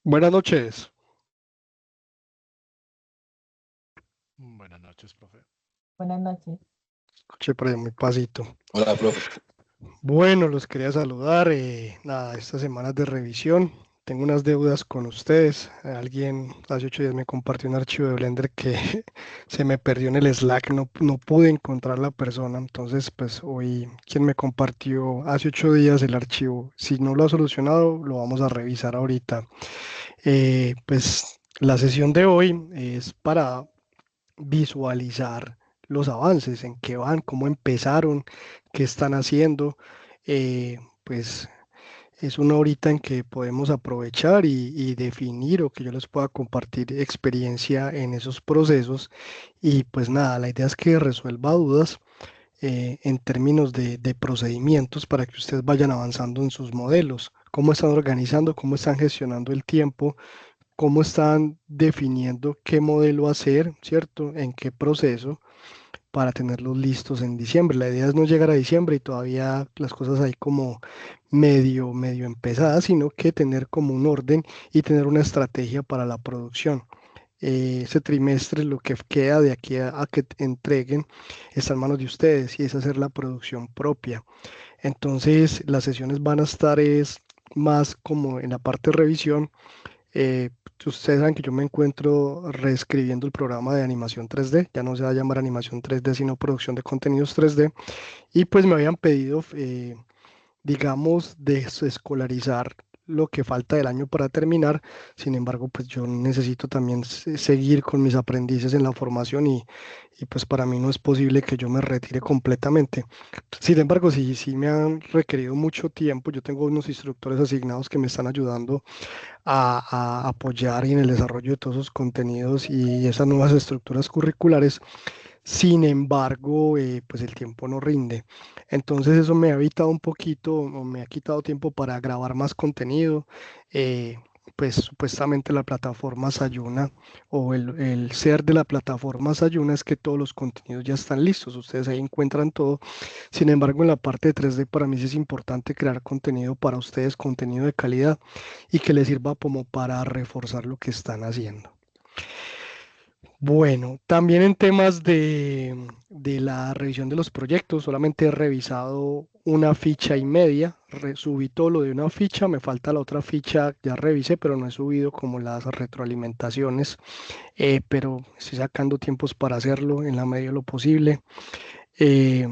Buenas noches. Buenas noches, profe. Buenas noches. Escuché por ahí muy pasito. Hola, profe. Bueno, los quería saludar. Nada, estas semanas de revisión. Tengo unas deudas con ustedes. Alguien hace 8 días me compartió un archivo de Blender que se me perdió en el Slack. No pude encontrar la persona. Entonces, pues hoy, quien me compartió hace 8 días el archivo, si no lo ha solucionado, lo vamos a revisar ahorita. Pues la sesión de hoy es para visualizar los avances, en qué van, cómo empezaron, qué están haciendo. Pues es una horita en que podemos aprovechar y definir o que yo les pueda compartir experiencia en esos procesos. Y pues nada, la idea es que resuelva dudas en términos de procedimientos para que ustedes vayan avanzando en sus modelos, cómo están organizando, cómo están gestionando el tiempo, cómo están definiendo qué modelo hacer, ¿cierto? En qué proceso para tenerlos listos en diciembre. La idea es no llegar a diciembre y todavía las cosas ahí como medio empezadas, sino que tener como un orden y tener una estrategia para la producción. Ese trimestre, lo que queda de aquí a que entreguen, está en manos de ustedes y es hacer la producción propia. Entonces, las sesiones van a estar es más como en la parte de revisión. eh, Ustedes saben que yo me encuentro reescribiendo el programa de animación 3D, ya no se va a llamar animación 3D, sino producción de contenidos 3D, y pues me habían pedido, digamos, desescolarizar lo que falta del año para terminar. Sin embargo, pues yo necesito también seguir con mis aprendices en la formación y pues para mí no es posible que yo me retire completamente. Sin embargo, sí me han requerido mucho tiempo. Yo tengo unos instructores asignados que me están ayudando a apoyar en el desarrollo de todos esos contenidos y esas nuevas estructuras curriculares. Sin embargo, pues el tiempo no rinde. Entonces eso me ha evitado un poquito, o me ha quitado tiempo para grabar más contenido. eh, pues supuestamente la plataforma Sayuna o el ser de la plataforma Sayuna es que todos los contenidos ya están listos. Ustedes ahí encuentran todo. Sin embargo, en la parte de 3D para mí sí es importante crear contenido para ustedes, contenido de calidad y que les sirva como para reforzar lo que están haciendo. Bueno, también en temas de la revisión de los proyectos, solamente he revisado una ficha y media, subí todo lo de una ficha, me falta la otra ficha, ya revisé, pero no he subido como las retroalimentaciones, pero estoy sacando tiempos para hacerlo en la medida de lo posible. Eh,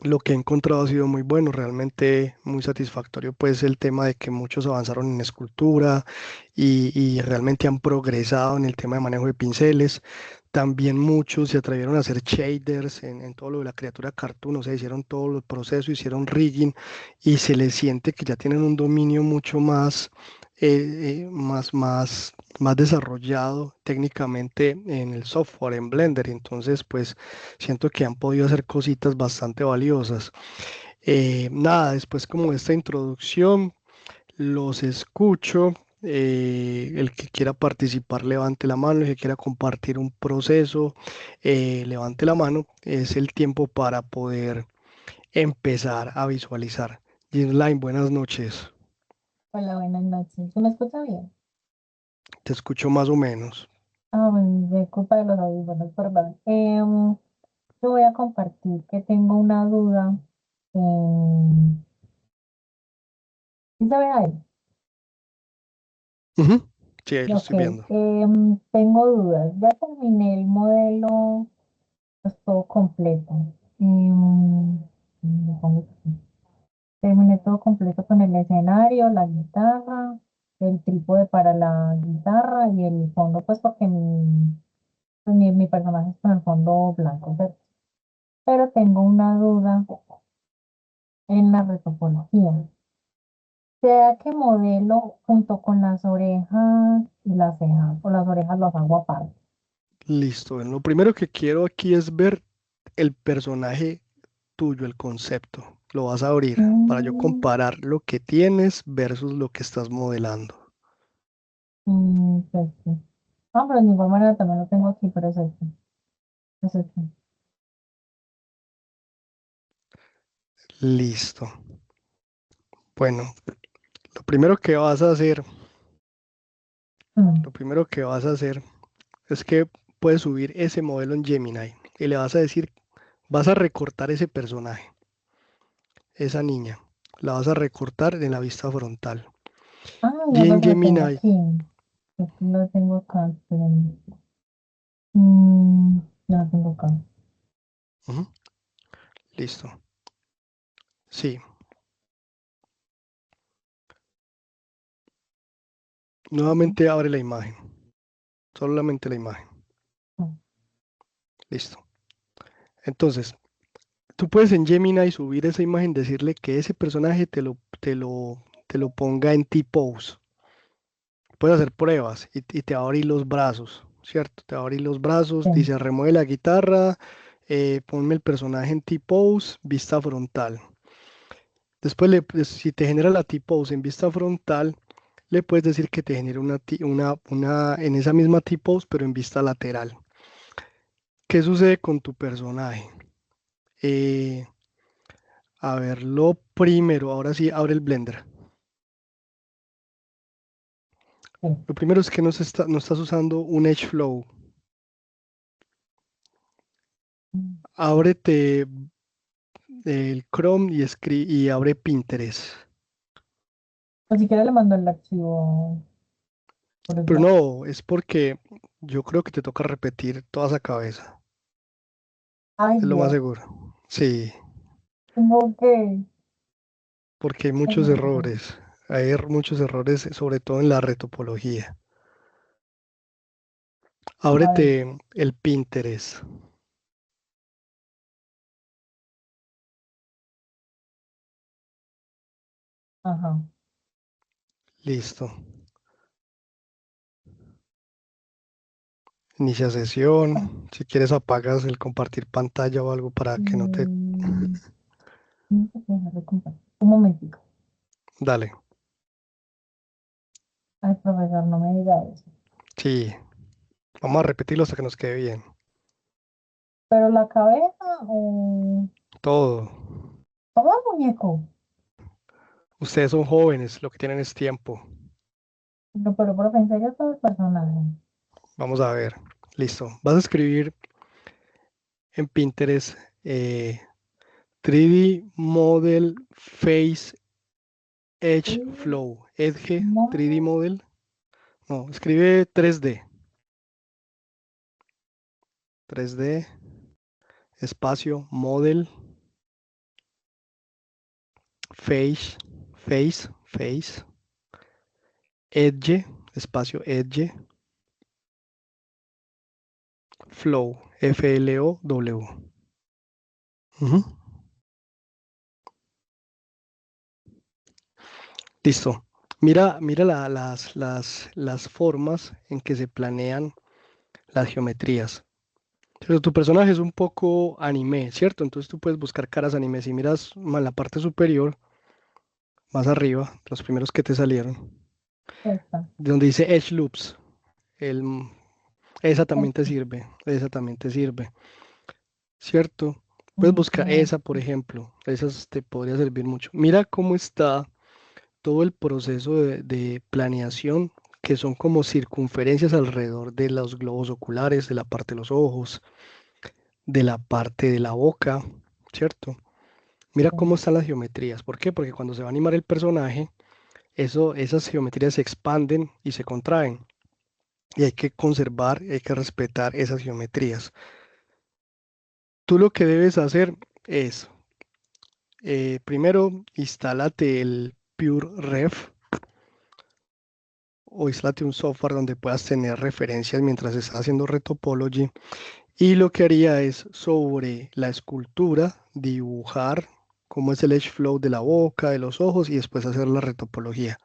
lo que he encontrado ha sido muy bueno, realmente muy satisfactorio, pues el tema de que muchos avanzaron en escultura y realmente han progresado en el tema de manejo de pinceles. También muchos se atrevieron a hacer shaders en todo lo de la criatura cartoon, o sea, hicieron todo el proceso, hicieron rigging y se les siente que ya tienen un dominio mucho más, más desarrollado técnicamente en el software, en Blender. Entonces, pues siento que han podido hacer cositas bastante valiosas. Nada, después como esta introducción, los escucho. El que quiera participar, levante la mano. El que quiera compartir un proceso, levante la mano. Es el tiempo para poder empezar a visualizar. Line, buenas noches. Hola, buenas noches. ¿Se me escucha bien? Te escucho más o menos. Ah, bueno, de culpa de los audífonos, perdón. Yo voy a compartir que tengo una duda. ¿Sí se ve ahí? Ujú. Sí, ahí lo Ok. estoy viendo. Tengo dudas. Ya terminé el modelo, pues todo completo. ¿Me pongo aquí? Terminé todo completo con el escenario, la guitarra, el trípode para la guitarra y el fondo, pues porque mi personaje es con el fondo blanco, ¿cierto? Pero tengo una duda en la retopología. ¿Será que modelo junto con las orejas y las cejas, o las orejas las hago aparte? Listo. Bueno, lo primero que quiero aquí es ver el personaje tuyo, el concepto. Lo vas a abrir para yo Mm, comparar lo que tienes versus lo que estás modelando. pues sí. Ah, pero de igual manera también lo tengo aquí, pero es este. Es este. Listo. Bueno, lo primero que vas a hacer Mm. Lo primero que vas a hacer es que puedes subir ese modelo en Gemini y le vas a decir, vas a recortar ese personaje, esa niña, la vas a recortar en la vista frontal. Ah, ya Y en pues lo tengo Gemini, aquí. Aquí lo tengo acá. Esperen. Mm, ya lo tengo acá. ujú, listo. Sí, Ujú. nuevamente abre la imagen, solamente la imagen. Mm. Listo. Entonces, tú puedes en Gemini subir esa imagen, decirle que ese personaje te lo ponga en T-pose. Puedes hacer pruebas y te va a abrir los brazos, ¿cierto? Te va a abrir los brazos, Sí. dice remueve la guitarra, ponme el personaje en T-pose, vista frontal. Después, pues, si te genera la T-pose en vista frontal, le puedes decir que te genere en esa misma T-pose, pero en vista lateral. ¿Qué sucede con tu personaje? Eh, a ver, lo primero, ahora sí, abre el Blender. Sí. Lo primero es que no estás usando un Edge Flow. Mm. Ábrete el Chrome y abre Pinterest. Pues si quiere le mando el archivo por Pero Slack. no, es porque yo creo que te toca repetir toda esa cabeza. Ay, Es lo más Dios. seguro. Sí, Tengo que. porque hay muchos Ajá. errores. Hay muchos errores, sobre todo en la retopología. A ver. Ábrete el Pinterest. Ajá. Listo. Inicia sesión. Si quieres apagas el compartir pantalla o algo para que no te... Mm, no sé qué dejar de compartir. Un momentico. Dale. Ay, profesor, no me diga eso. Sí, vamos a repetirlo hasta que nos quede bien. Pero la cabeza, Todo. todo el muñeco. Ustedes son jóvenes, lo que tienen es tiempo. No, pero profe, en serio todo el personaje. Vamos a ver. Listo. Vas a escribir en Pinterest 3D Model Face Edge Sí, Flow. Edge 3D no, Model. No, escribe 3D. 3D, espacio, Model, Face, Edge, espacio, Edge, Flow, Flow. Ujú. Listo. Mira las formas en que se planean las geometrías. Pero tu personaje es un poco anime, ¿cierto? Entonces tú puedes buscar caras anime. Si miras en la parte superior, más arriba, los primeros que te salieron, esta, donde dice Edge Loops, el, esa también te esta. sirve, esa también te sirve, ¿cierto? Puedes buscar Ujú. esa, por ejemplo, esas te podría servir mucho. Mira cómo está todo el proceso de planeación, que son como circunferencias alrededor de los globos oculares, de la parte de los ojos, de la parte de la boca, ¿cierto? Mira Sí. cómo están las geometrías. ¿Por qué? Porque cuando se va a animar el personaje, esas geometrías se expanden y se contraen. Y hay que conservar, hay que respetar esas geometrías. Tú lo que debes hacer es, primero, instálate el PureRef o instálate un software donde puedas tener referencias mientras estás haciendo retopology. Y lo que haría es sobre la escultura, dibujar cómo es el edge flow de la boca, de los ojos y después hacer la retopología.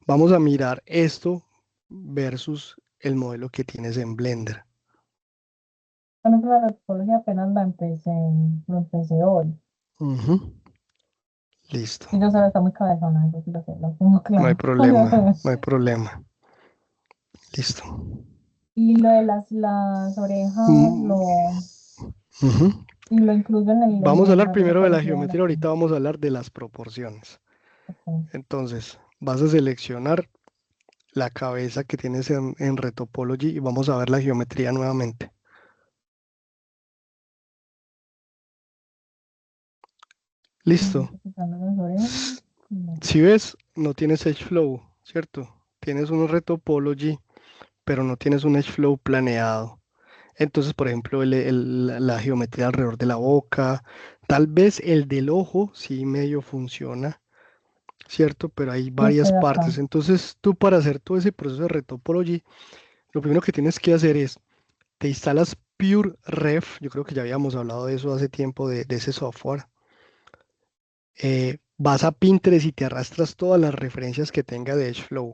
Vamos a mirar esto versus el modelo que tienes en Blender. Bueno, que la psicología apenas lo empecé hoy. Ujú, listo. Y yo sé, está muy cabezona, eso sí lo sé, lo tengo No hay claro. problema, no hay problema. Listo. Y lo de las orejas, Mm, ujú. y lo incluyo Vamos a en hablar la primero de la retopología de la geometría, ahorita cama. vamos a hablar de las proporciones. Ok. Entonces, vas a seleccionar la cabeza que tienes en Retopology y vamos a ver la geometría nuevamente. Listo. Quitando las orejas. No. Si ves, no tienes edge flow, ¿cierto? Tienes un Retopology, pero no tienes un edge flow planeado. Entonces, por ejemplo, la geometría alrededor de la boca, tal vez el del ojo sí medio funciona, ¿cierto? Pero hay Este varias de acá. partes. Entonces, tú para hacer todo ese proceso de Retopology, lo primero que tienes que hacer es, te instalas PureRef, yo creo que ya habíamos hablado de eso hace tiempo, de ese software. Vas a Pinterest y te arrastras todas las referencias que tenga de Edgeflow.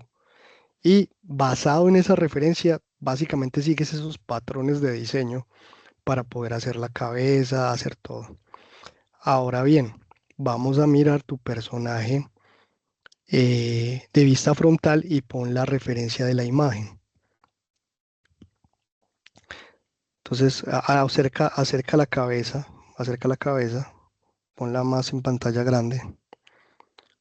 Y basado en esa referencia, básicamente sigues esos patrones de diseño para poder hacer la cabeza, hacer todo. Ahora bien, vamos a mirar tu personaje de vista frontal y pon la referencia de la imagen. Entonces, acerca la cabeza, ponla más en pantalla grande,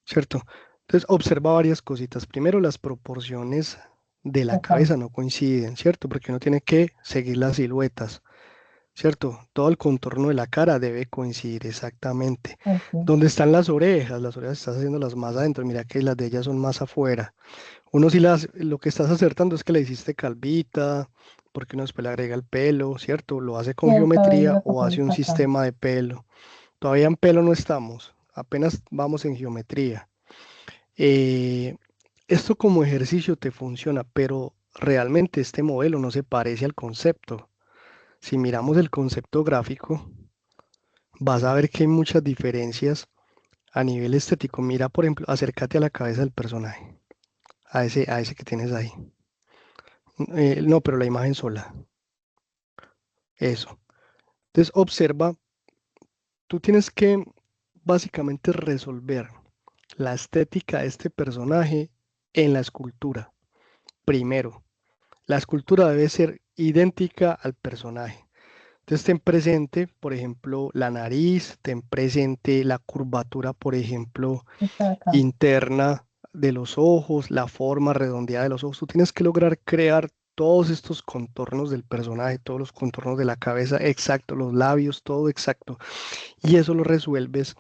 ¿cierto? Entonces, observa varias cositas. Primero, las proporciones de la Acá. cabeza no coinciden, ¿cierto? Porque uno tiene que seguir las siluetas. ¿Cierto? Todo el contorno de la cara debe coincidir exactamente. Ok. ¿Dónde están las orejas? Las orejas estás haciendo las más adentro. Mira que las de ellas son más afuera. Uno sí lo que estás acertando es que le hiciste calvita, porque uno después le agrega el pelo, ¿cierto? Lo hace Y con el cabello geometría lo que o hace un está acá. sistema de pelo. Todavía en pelo no estamos, apenas vamos en geometría. Eh, Esto como ejercicio te funciona, pero realmente este modelo no se parece al concepto. Si miramos el concepto gráfico, vas a ver que hay muchas diferencias a nivel estético. Mira, por ejemplo, acércate a la cabeza del personaje, a ese que tienes ahí. No, pero la imagen sola, eso. Entonces, observa, tú tienes que básicamente resolver la estética de este personaje en la escultura. Primero, la escultura debe ser idéntica al personaje. Entonces, ten presente, por ejemplo, la nariz, ten presente la curvatura, por ejemplo, Está acá. interna de los ojos, la forma redondeada de los ojos. Tú tienes que lograr crear todos estos contornos del personaje, todos los contornos de la cabeza, exacto, los labios, todo exacto. Y eso lo resuelves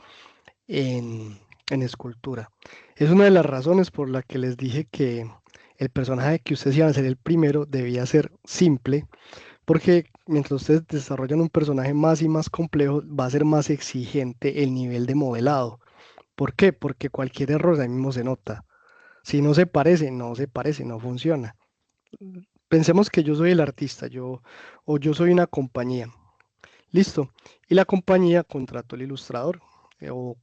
en escultura. Es una de las razones por la que les dije que el personaje que ustedes iban a ser el primero debía ser simple, porque mientras ustedes desarrollan un personaje más y más complejo, va a ser más exigente el nivel de modelado. ¿Por qué? Porque cualquier error ahí mismo se nota. Si no se parece, no se parece, no funciona. Pensemos que yo soy el artista, o yo soy una compañía. Listo. Y la compañía contrató el ilustrador o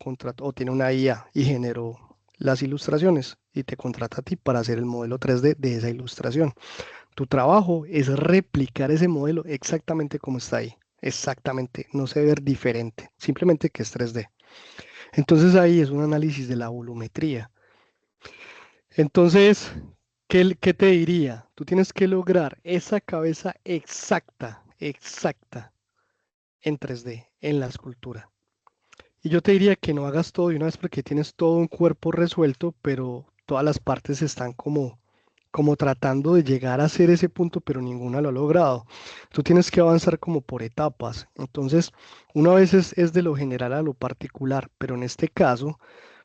tiene una IA y generó las ilustraciones y te contrata a ti para hacer el modelo 3D de esa ilustración. Tu trabajo es replicar ese modelo exactamente como está ahí. Exactamente, no se ve ver diferente, simplemente que es 3D. Entonces ahí es un análisis de la volumetría. Entonces, ¿qué te diría? Tú tienes que lograr esa cabeza exacta, exacta en 3D, en la escultura. Y yo te diría que no hagas todo de una vez porque tienes todo un cuerpo resuelto, pero todas las partes están como tratando de llegar a hacer ese punto, pero ninguna lo ha logrado. Tú tienes que avanzar como por etapas. Entonces, una vez es de lo general a lo particular, pero en este caso,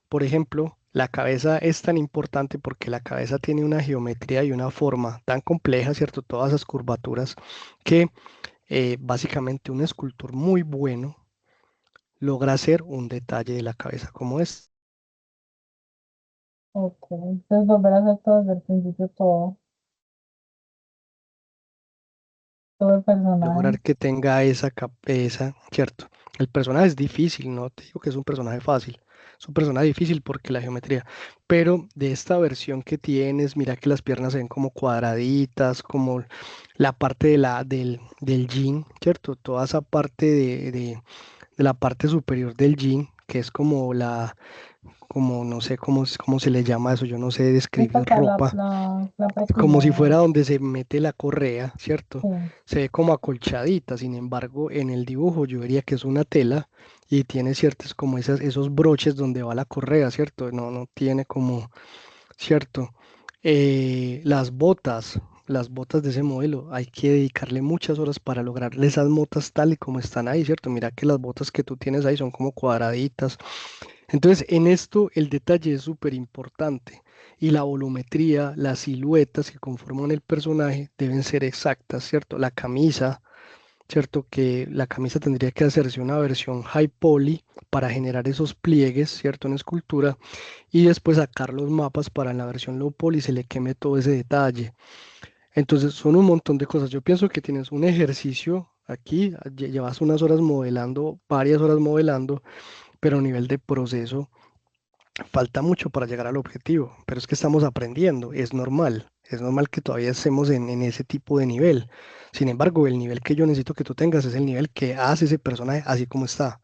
por ejemplo, la cabeza es tan importante porque la cabeza tiene una geometría y una forma tan compleja, ¿cierto? Todas esas curvaturas que básicamente un escultor muy bueno logra hacer un detalle de la cabeza como es. Ok. Entonces volver a hacer todo desde el principio, todo el personaje. Lograr que tenga esa, ¿cierto? El personaje es difícil, no te digo que es un personaje fácil, es un personaje difícil porque la geometría, pero de esta versión que tienes, mira que las piernas se ven como cuadraditas, como la parte del jean, ¿cierto? Toda esa parte de la parte superior del jean, que es como no sé cómo se le llama eso, yo no sé Esta describir acá, ropa, la como si pretina. fuera donde se mete la correa, ¿cierto? Sí. Se ve como acolchadita, sin embargo, en el dibujo yo diría que es una tela y tiene ciertos como esos broches donde va la correa, ¿cierto? No tiene como, ¿cierto? Las botas de ese modelo, hay que dedicarle muchas horas para lograrle esas motas tal y como están ahí, ¿cierto? Mira que las botas que tú tienes ahí son como cuadraditas. Entonces, en esto el detalle es súper importante y la volumetría, las siluetas que conforman el personaje deben ser exactas, ¿cierto? La camisa, ¿cierto? Que la camisa tendría que hacerse una versión high poly para generar esos pliegues, ¿cierto? En escultura y después sacar los mapas para la versión low poly se le queme todo ese detalle. Entonces son un montón de cosas. Yo pienso que tienes un ejercicio aquí, llevas unas horas modelando, varias horas modelando, pero a nivel de proceso falta mucho para llegar al objetivo. Pero es que estamos aprendiendo, es normal que todavía estemos en ese tipo de nivel. Sin embargo, el nivel que yo necesito que tú tengas es el nivel que hace ese personaje así como está.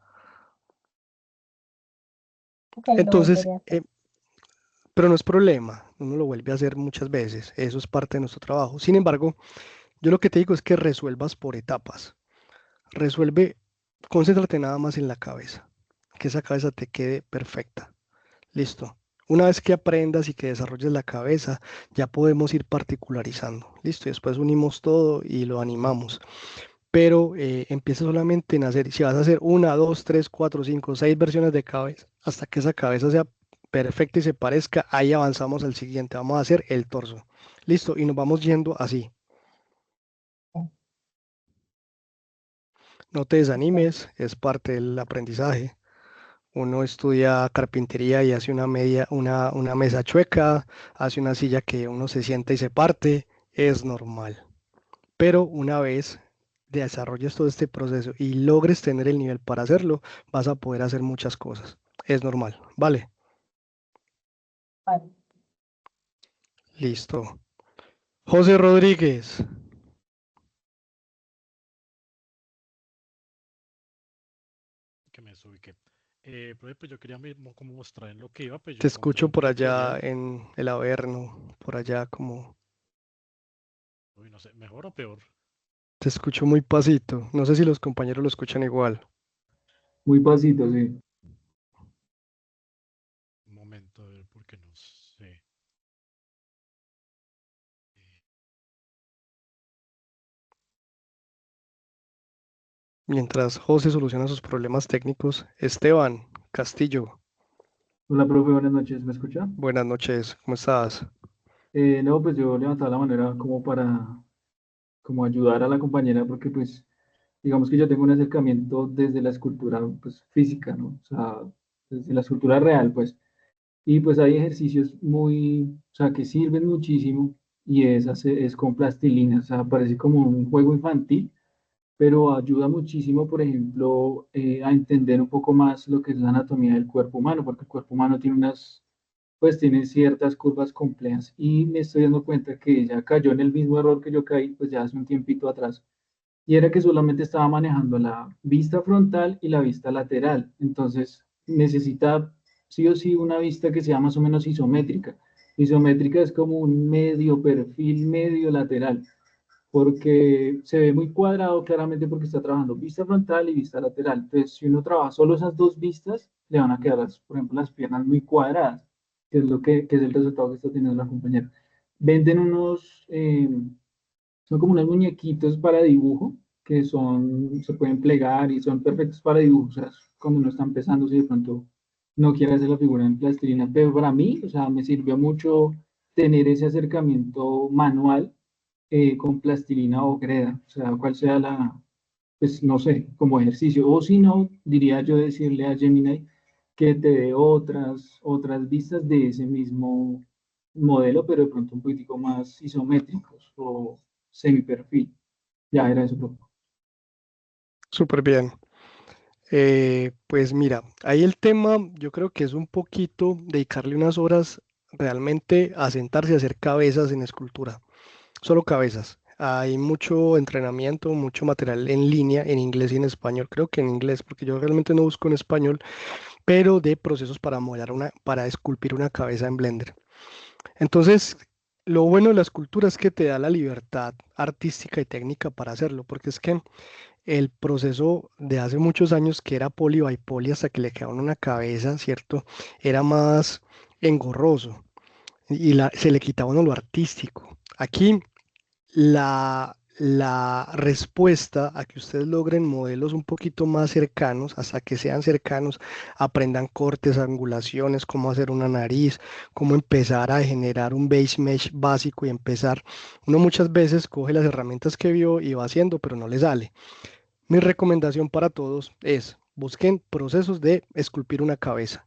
Ok, lo Entonces, volveré a hacer. pero no es problema, uno lo vuelve a hacer muchas veces, eso es parte de nuestro trabajo. Sin embargo, yo lo que te digo es que resuelvas por etapas. Resuelve, concéntrate nada más en la cabeza, que esa cabeza te quede perfecta. Listo. Una vez que aprendas y que desarrolles la cabeza, ya podemos ir particularizando. Listo. Y después unimos todo y lo animamos. Pero empieza solamente en hacer, si vas a hacer una, dos, tres, cuatro, cinco, seis versiones de cabeza, hasta que esa cabeza sea perfecta y se parezca, ahí avanzamos al siguiente. Vamos a hacer el torso. Listo. Y nos vamos yendo así. No te Ok. desanimes, es parte del aprendizaje. Uno estudia carpintería y hace una mesa chueca, hace una silla que uno se sienta y se parte, es normal. Pero una vez desarrolles todo este proceso y logres tener el nivel para hacerlo, vas a poder hacer muchas cosas. Es normal, ¿vale? Vale. Listo. José Rodríguez, Que me desubiqué. Profe, pues yo quería como mostrar en lo que iba, pues te yo monto escucho un por allá tutorial. en el Averno, por allá como... Uy, no sé, mejor o peor. Te escucho muy pasito. No sé si los compañeros lo escuchan igual. Muy pasito, sí. Un momento, a ver, porque no sé. Eh, Mientras José soluciona sus problemas técnicos, Esteban Castillo, Hola, profe, buenas noches, ¿me escucha? buenas noches, ¿cómo estás? No, pues yo levantaba la manera como para como ayudar a la compañera porque pues digamos que yo tengo un acercamiento desde la escultura pues física, ¿no? O sea, desde la escultura real, pues. Y pues hay ejercicios muy, o sea, que sirven muchísimo y es con plastilina, o sea, parece como un juego infantil, pero ayuda muchísimo, por ejemplo, a entender un poco más lo que es la anatomía del cuerpo humano, porque el cuerpo humano tiene pues tiene ciertas curvas complejas y me estoy dando cuenta que ella cayó en el mismo error que yo caí, pues ya hace un tiempito atrás, y era que solamente estaba manejando la vista frontal y la vista lateral, entonces necesita sí o sí una vista que sea más o menos isométrica. Isométrica es como un medio perfil, medio lateral, porque se ve muy cuadrado claramente porque está trabajando vista frontal y vista lateral. Entonces, si uno trabaja solo esas dos vistas, le van a quedar, por ejemplo, las piernas muy cuadradas, que es que es el resultado que está teniendo la compañera. Venden son como unos muñequitos para dibujo, que se pueden plegar y son perfectos para dibujo. O sea, es cuando uno está empezando, si de pronto no quiere hacer la figura en plastilina, pero para mí, o sea, me sirvió mucho tener ese acercamiento manual con plastilina o greda, o sea, cuál sea pues no sé, como ejercicio. O si no, diría yo decirle a Gemini que te dé otras vistas de ese mismo modelo, pero de pronto un poquitico más isométricos o semiperfil. Ya era eso, profe. Súper bien. Pues mira, ahí el tema yo creo que es un poquito dedicarle unas horas realmente a sentarse a hacer cabezas en escultura, solo cabezas. Hay mucho entrenamiento, mucho material en línea, en inglés y en español. Creo que en inglés, porque yo realmente no busco en español, pero de procesos para modelar para esculpir una cabeza en Blender. Entonces, lo bueno de la escultura es que te da la libertad artística y técnica para hacerlo, porque es que el proceso de hace muchos años que era poli by poli hasta que le quedaba una cabeza, ¿cierto? Era más engorroso. y se le quitaba a uno lo artístico. Aquí la respuesta a que ustedes logren modelos un poquito más cercanos, hasta que sean cercanos, aprendan cortes, angulaciones, cómo hacer una nariz, cómo empezar a generar un base mesh básico y empezar. Uno muchas veces coge las herramientas que vio y va haciendo, pero no le sale. Mi recomendación para todos es busquen procesos de esculpir una cabeza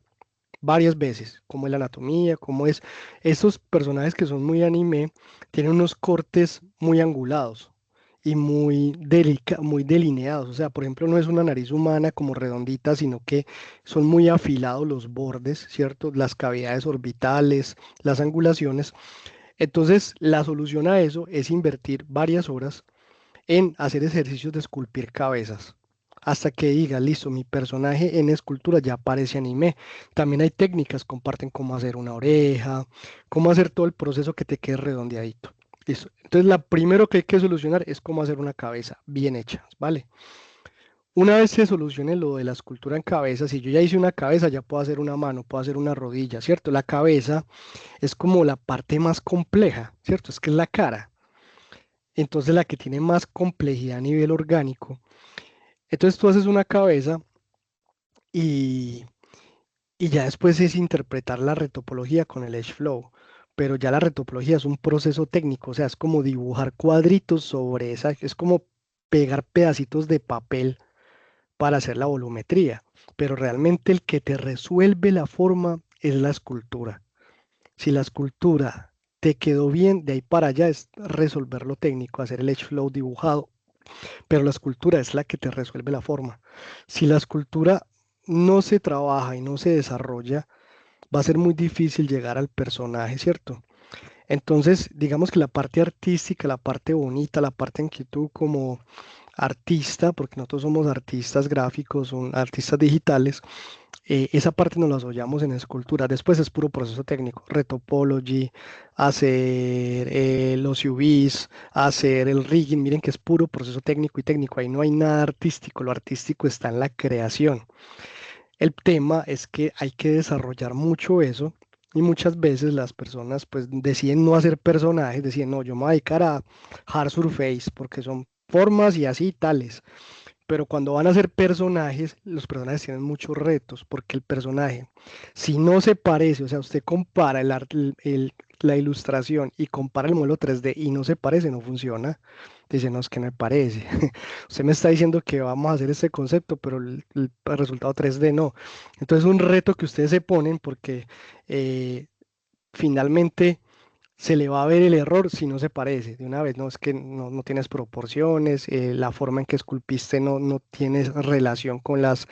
varias veces, cómo es la anatomía, cómo es. Estos personajes que son muy anime tienen unos cortes muy angulados y muy delineados. O sea, por ejemplo, no es una nariz humana como redondita, sino que son muy afilados los bordes, ¿cierto? Las cavidades orbitales, las angulaciones. Entonces, la solución a eso es invertir varias horas en hacer ejercicios de esculpir cabezas. Hasta que diga, listo, mi personaje en escultura ya parece anime. También hay técnicas, comparten cómo hacer una oreja, cómo hacer todo el proceso que te quede redondeadito. Listo. Entonces, la primero que hay que solucionar es cómo hacer una cabeza bien hecha, ¿vale? Una vez se solucione lo de la escultura en cabeza, si yo ya hice una cabeza, ya puedo hacer una mano, puedo hacer una rodilla, ¿cierto? La cabeza es como la parte más compleja, ¿cierto? Es que es la cara. Entonces, la que tiene más complejidad a nivel orgánico. Entonces tú haces una cabeza y, y ya después es interpretar la retopología con el Edge Flow. Pero ya la retopología es un proceso técnico, o sea, es como dibujar cuadritos sobre esa, es como pegar pedacitos de papel para hacer la volumetría. Pero realmente el que te resuelve la forma es la escultura. Si la escultura te quedó bien, de ahí para allá es resolver lo técnico, hacer el Edge Flow dibujado, pero la escultura es la que te resuelve la forma. Si la escultura no se trabaja y no se desarrolla, va a ser muy difícil llegar al personaje, ¿cierto? Entonces, digamos que la parte artística, la parte bonita, la parte en que tú como artista, porque nosotros somos artistas gráficos, son artistas digitales, esa parte nos la apoyamos en escultura. Después es puro proceso técnico, retopology, hacer los UVs, hacer el rigging. Miren que es puro proceso técnico y técnico. Ahí no hay nada artístico. Lo artístico está en la creación. El tema es que hay que desarrollar mucho eso. Y muchas veces las personas pues deciden no hacer personajes, deciden, no, yo me voy a dedicar a hard surface porque son formas y así tales. Pero cuando van a ser personajes, los personajes tienen muchos retos, porque el personaje, si no se parece, o sea, usted compara la ilustración y compara el modelo 3D y no se parece, no funciona. Dice, no, es que no me parece. Usted me está diciendo que vamos a hacer este concepto, pero el resultado 3D no. Entonces es un reto que ustedes se ponen porque eh, finalmente se le va a ver el error si no se parece. De una vez, no es que no tienes proporciones, la forma en que esculpiste no tienes relación con las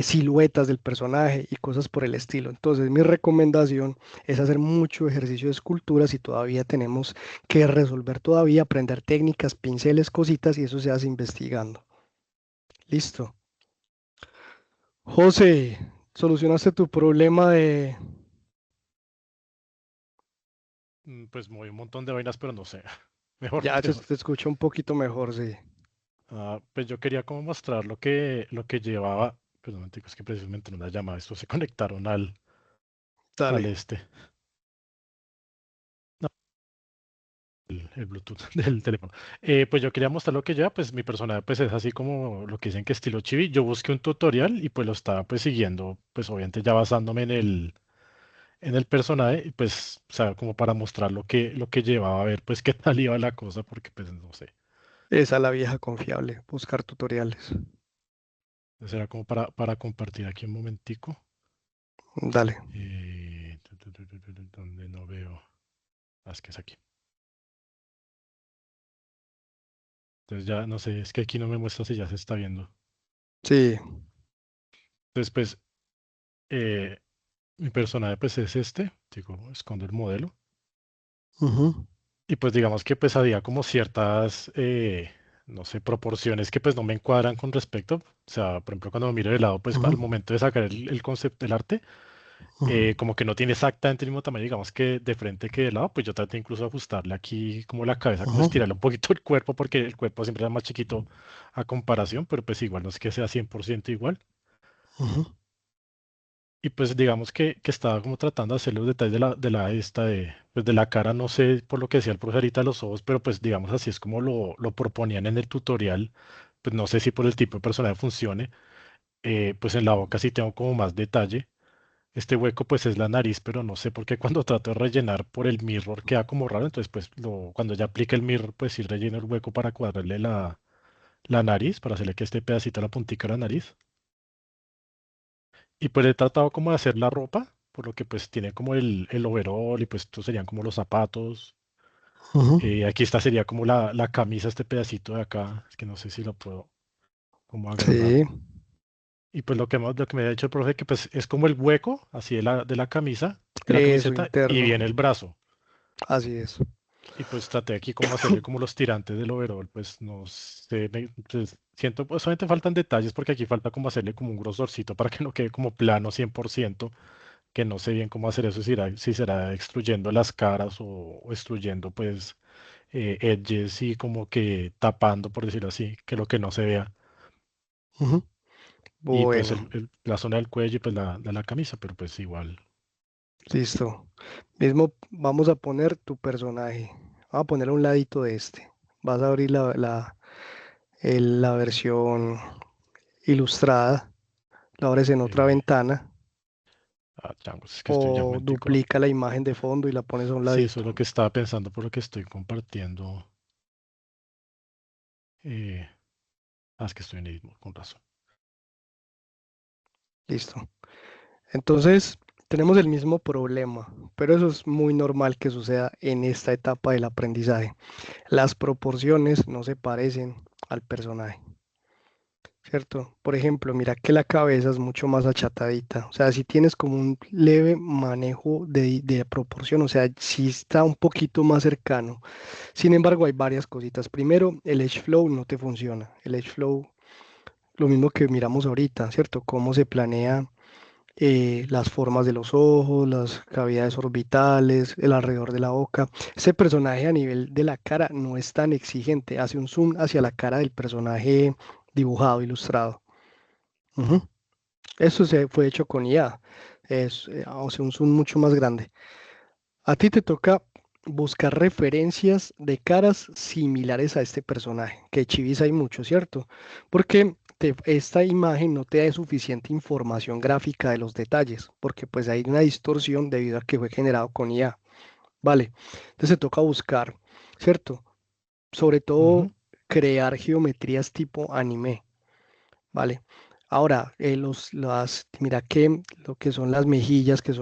siluetas del personaje y cosas por el estilo. Entonces, mi recomendación es hacer mucho ejercicio de escultura si todavía tenemos que resolver todavía, aprender técnicas, pinceles, cositas y eso se hace investigando. Listo. José, ¿solucionaste tu problema de... Pues moví un montón de vainas, pero no sé. Mejor, Ya te, mejor. te escucho un poquito mejor, sí. Pues yo quería como mostrar lo que llevaba. Pues un momentico, es que precisamente en una llamada estos se conectaron al Dale. no, el Bluetooth del teléfono. Pues yo quería mostrar lo que lleva, pues mi personaje pues es así como lo que dicen que estilo chibi. Yo busqué un tutorial y pues lo estaba pues siguiendo, pues obviamente ya basándome en el personaje, y pues, o sea, como para mostrar lo que llevaba a ver, pues qué tal iba la cosa, porque pues no sé. Esa es la vieja confiable, buscar tutoriales. Entonces era como para compartir aquí un momentico. Dale. Donde no veo. Es que es aquí. Entonces ya no sé, es que aquí no me muestra si ya se está viendo. Sí. Entonces, pues, eh, mi personaje pues es este. Digo, escondo el modelo. Ujú, Y pues digamos que pues había como ciertas, no sé, proporciones que pues no me encuadran con respecto. O sea, por ejemplo, cuando me miro de lado, pues ujú, al momento de sacar el concepto del arte, ujú, como que no tiene exactamente el mismo tamaño, digamos que de frente que de lado, pues yo traté incluso de ajustarle aquí como la cabeza, como ujú, estirarle un poquito el cuerpo, porque el cuerpo siempre es más chiquito a comparación, pero pues igual no es que sea 100% igual. ujú. Y pues digamos que estaba como tratando de hacer los detalles pues de la cara, no sé por lo que decía el profe ahorita de los ojos, pero pues digamos así es como lo proponían en el tutorial. Pues no sé si por el tipo de personaje funcione. Pues en la boca sí tengo como más detalle. Este hueco pues es la nariz, pero no sé por qué cuando trato de rellenar por el mirror queda como raro. Entonces pues cuando ya aplique el mirror pues sí relleno el hueco para cuadrarle la nariz, para hacerle que este pedacito a la puntica de la nariz. Y pues he tratado como de hacer la ropa, por lo que pues tiene como el overall y pues estos serían como los zapatos. Ujú. Aquí está sería como la camisa, este pedacito de acá, es que no sé si lo puedo como agarrar. Sí, Y pues lo que me ha dicho el profe que pues es como el hueco así de la camisa, de la eso camiseta y interno, viene el brazo. así es. Y pues traté aquí como hacerle como los tirantes del overall, pues no sé, pues, siento pues solamente faltan detalles porque aquí falta como hacerle como un grosorcito para que no quede como plano 100%, que no sé bien cómo hacer eso, si será extruyendo las caras o extruyendo pues edges y como que tapando, por decirlo así, que lo que no se vea. Ujú. Y pues Bueno, la zona del cuello y pues de la camisa, pero pues igual. listo. Mismo vamos a poner tu personaje. Vamos a poner a un ladito de este. Vas a abrir la versión ilustrada, la abres en otra eh, ventana changos, es que estoy ya un o momentico. duplica la imagen de fondo y la pones a un Sí, eso es ladito. lo que estaba pensando por lo que estoy compartiendo. eh, es que estoy en Editmode, con razón. Listo. Entonces, tenemos el mismo problema, pero eso es muy normal que suceda en esta etapa del aprendizaje. Las proporciones no se parecen al personaje, ¿cierto? Por ejemplo, mira que la cabeza es mucho más achatadita, o sea, si tienes como un leve manejo de proporción, o sea, si está un poquito más cercano. Sin embargo, hay varias cositas. Primero, el edge flow no te funciona. El edge flow, lo mismo que miramos ahorita, ¿cierto? Cómo se planea las formas de los ojos, las cavidades orbitales, el alrededor de la boca. Ese personaje a nivel de la cara no es tan exigente. Hace un zoom hacia la cara del personaje dibujado, ilustrado. Ujú. Eso se fue hecho con IA. Hace un zoom mucho más grande. A ti te toca buscar referencias de caras similares a este personaje, que chivis hay mucho, ¿cierto? Porque esta imagen no te da suficiente información gráfica de los detalles, porque pues hay una distorsión debido a que fue generado con IA. Vale, entonces te toca buscar, ¿cierto? Sobre todo Ujú. crear geometrías tipo anime. Vale. Ahora, mira que lo que son las mejillas, que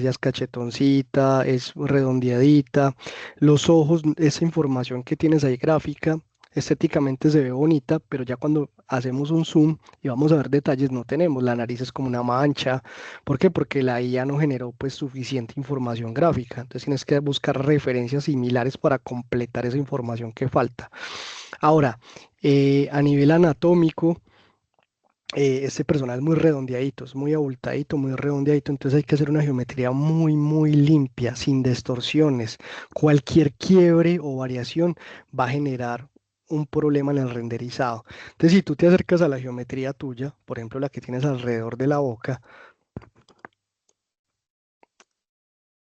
ya es cachetoncita, es redondeadita, los ojos, esa información que tienes ahí gráfica, estéticamente se ve bonita, pero ya cuando hacemos un zoom y vamos a ver detalles, no tenemos. La nariz es como una mancha. ¿Por qué? Porque la IA no generó pues suficiente información gráfica. Entonces tienes que buscar referencias similares para completar esa información que falta. Ahora, a nivel anatómico, este personaje es muy redondeadito, es muy abultadito, muy redondeadito, entonces hay que hacer una geometría muy, muy limpia, sin distorsiones. Cualquier quiebre o variación va a generar un problema en el renderizado. Entonces, si tú te acercas a la geometría tuya, por ejemplo, la que tienes alrededor de la boca,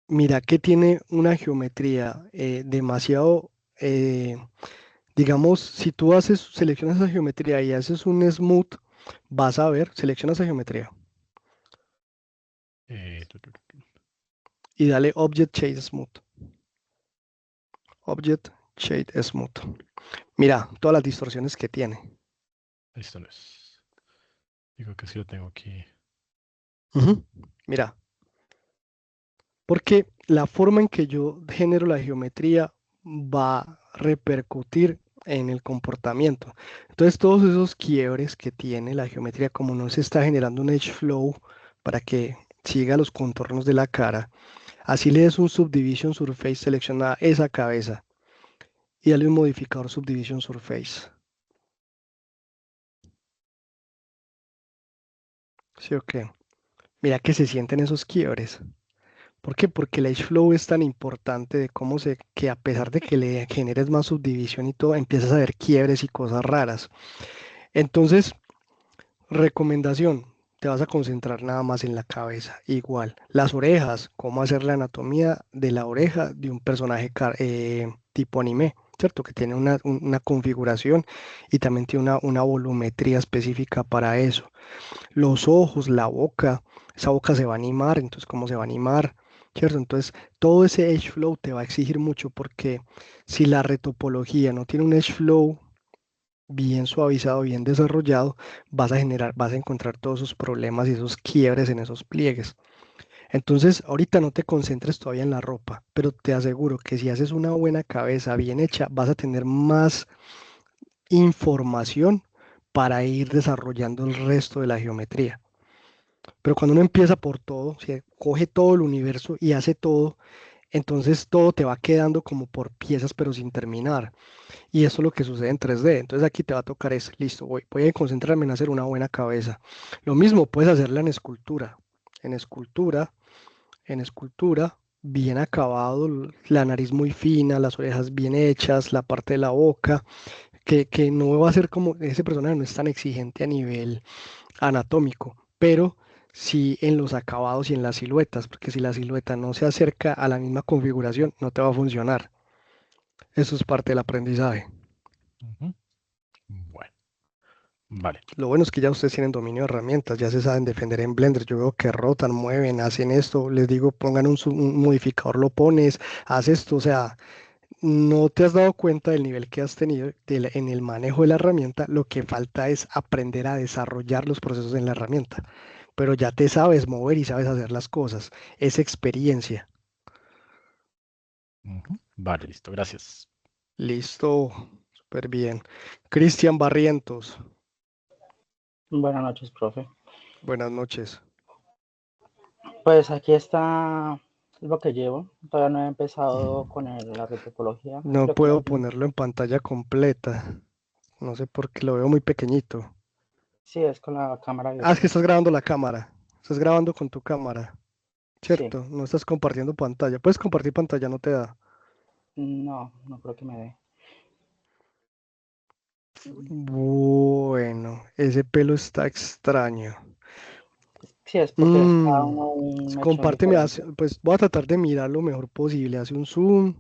mira que tiene una geometría demasiado, digamos, si tú seleccionas esa geometría y haces un smooth, vas a ver, selecciona esa geometría Tu, tu, tu, y dale Object Shade Smooth. Object Shade Smooth. Mira, todas las distorsiones que tiene. esto no es. Digo que sí lo tengo aquí. Ujú. Mira, porque la forma en que yo genero la geometría va a repercutir en el comportamiento. Entonces, todos esos quiebres que tiene la geometría, como no se está generando un edge flow para que siga los contornos de la cara, así le des un Subdivision Surface, selecciona esa cabeza y dale un modificador Subdivision Surface. ¿Sí o qué? Mira que se sienten esos quiebres. ¿Por qué? Porque el edge flow es tan importante de que a pesar de que le generes más subdivisión y todo, empiezas a ver quiebres y cosas raras. Entonces, recomendación, te vas a concentrar nada más en la cabeza. Igual, las orejas, cómo hacer la anatomía de la oreja de un personaje tipo anime, ¿cierto? Que tiene una configuración y también tiene una volumetría específica para eso. Los ojos, la boca, esa boca se va a animar, entonces cómo se va a animar, ¿cierto? Entonces todo ese edge flow te va a exigir mucho porque si la retopología no tiene un edge flow bien suavizado, bien desarrollado, vas a encontrar todos esos problemas y esos quiebres en esos pliegues. Entonces, ahorita no te concentres todavía en la ropa, pero te aseguro que si haces una buena cabeza bien hecha, vas a tener más información para ir desarrollando el resto de la geometría. Pero cuando uno empieza por todo, si coge todo el universo y hace todo, entonces todo te va quedando como por piezas, pero sin terminar. Y eso es lo que sucede en 3D. Entonces aquí te va a tocar es, listo, voy a concentrarme en hacer una buena cabeza. Lo mismo puedes hacerla en escultura. En escultura, en escultura, bien acabado, la nariz muy fina, las orejas bien hechas, la parte de la boca, que no va a ser como, ese personaje no es tan exigente a nivel anatómico, pero sí en los acabados y en las siluetas, porque si la silueta no se acerca a la misma configuración, no te va a funcionar. Eso es parte del aprendizaje. Ujú. Bueno, vale. Lo bueno es que ya ustedes tienen dominio de herramientas, ya se saben defender en Blender. Yo veo que rotan, mueven, hacen esto. Les digo, pongan un modificador, lo pones, haz esto. O sea, no te has dado cuenta del nivel que has tenido en el manejo de la herramienta. Lo que falta es aprender a desarrollar los procesos en la herramienta. Pero ya te sabes mover y sabes hacer las cosas. Es experiencia. Ujú. Vale, listo, gracias. Listo, súper bien. Cristian Barrientos, Buenas noches, profe. buenas noches. Pues aquí está lo que llevo. Todavía no he empezado con la retopología. No Creo que puedo ponerlo en pantalla completa. No sé por qué lo veo muy pequeñito. sí, es con la cámara Ah, es que abierta. estás grabando la cámara. Estás grabando con tu cámara, Sí, ¿cierto? No estás compartiendo pantalla. Puedes compartir pantalla, no te da. no creo que me dé. Bueno, ese pelo está extraño. Sí, es porque es cada uno Mm, un mechón compárteme, diferente. pues voy a tratar de mirar lo mejor posible. Hace un zoom.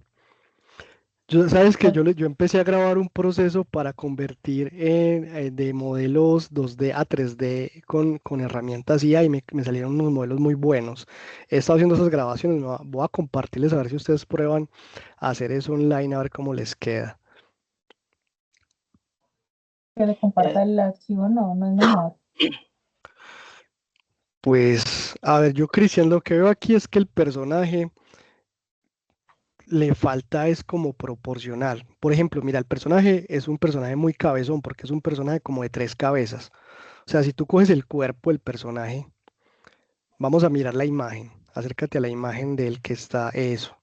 Sabes que Pues, yo empecé a grabar un proceso para convertir de modelos 2D a 3D con herramientas IA y me salieron unos modelos muy buenos. He estado haciendo esas grabaciones, voy a compartirles a ver si ustedes prueban a hacer eso online, a ver cómo les queda. Que le comparta eh, el archivo, no es mejor. Pues, a ver, yo Cristian, lo que veo aquí es que el personaje le falta es como proporcional. Por ejemplo, mira, el personaje es un personaje muy cabezón porque es un personaje como de 3 cabezas. O sea, si tú coges el cuerpo del personaje, vamos a mirar la imagen, acércate a la imagen del que está eso.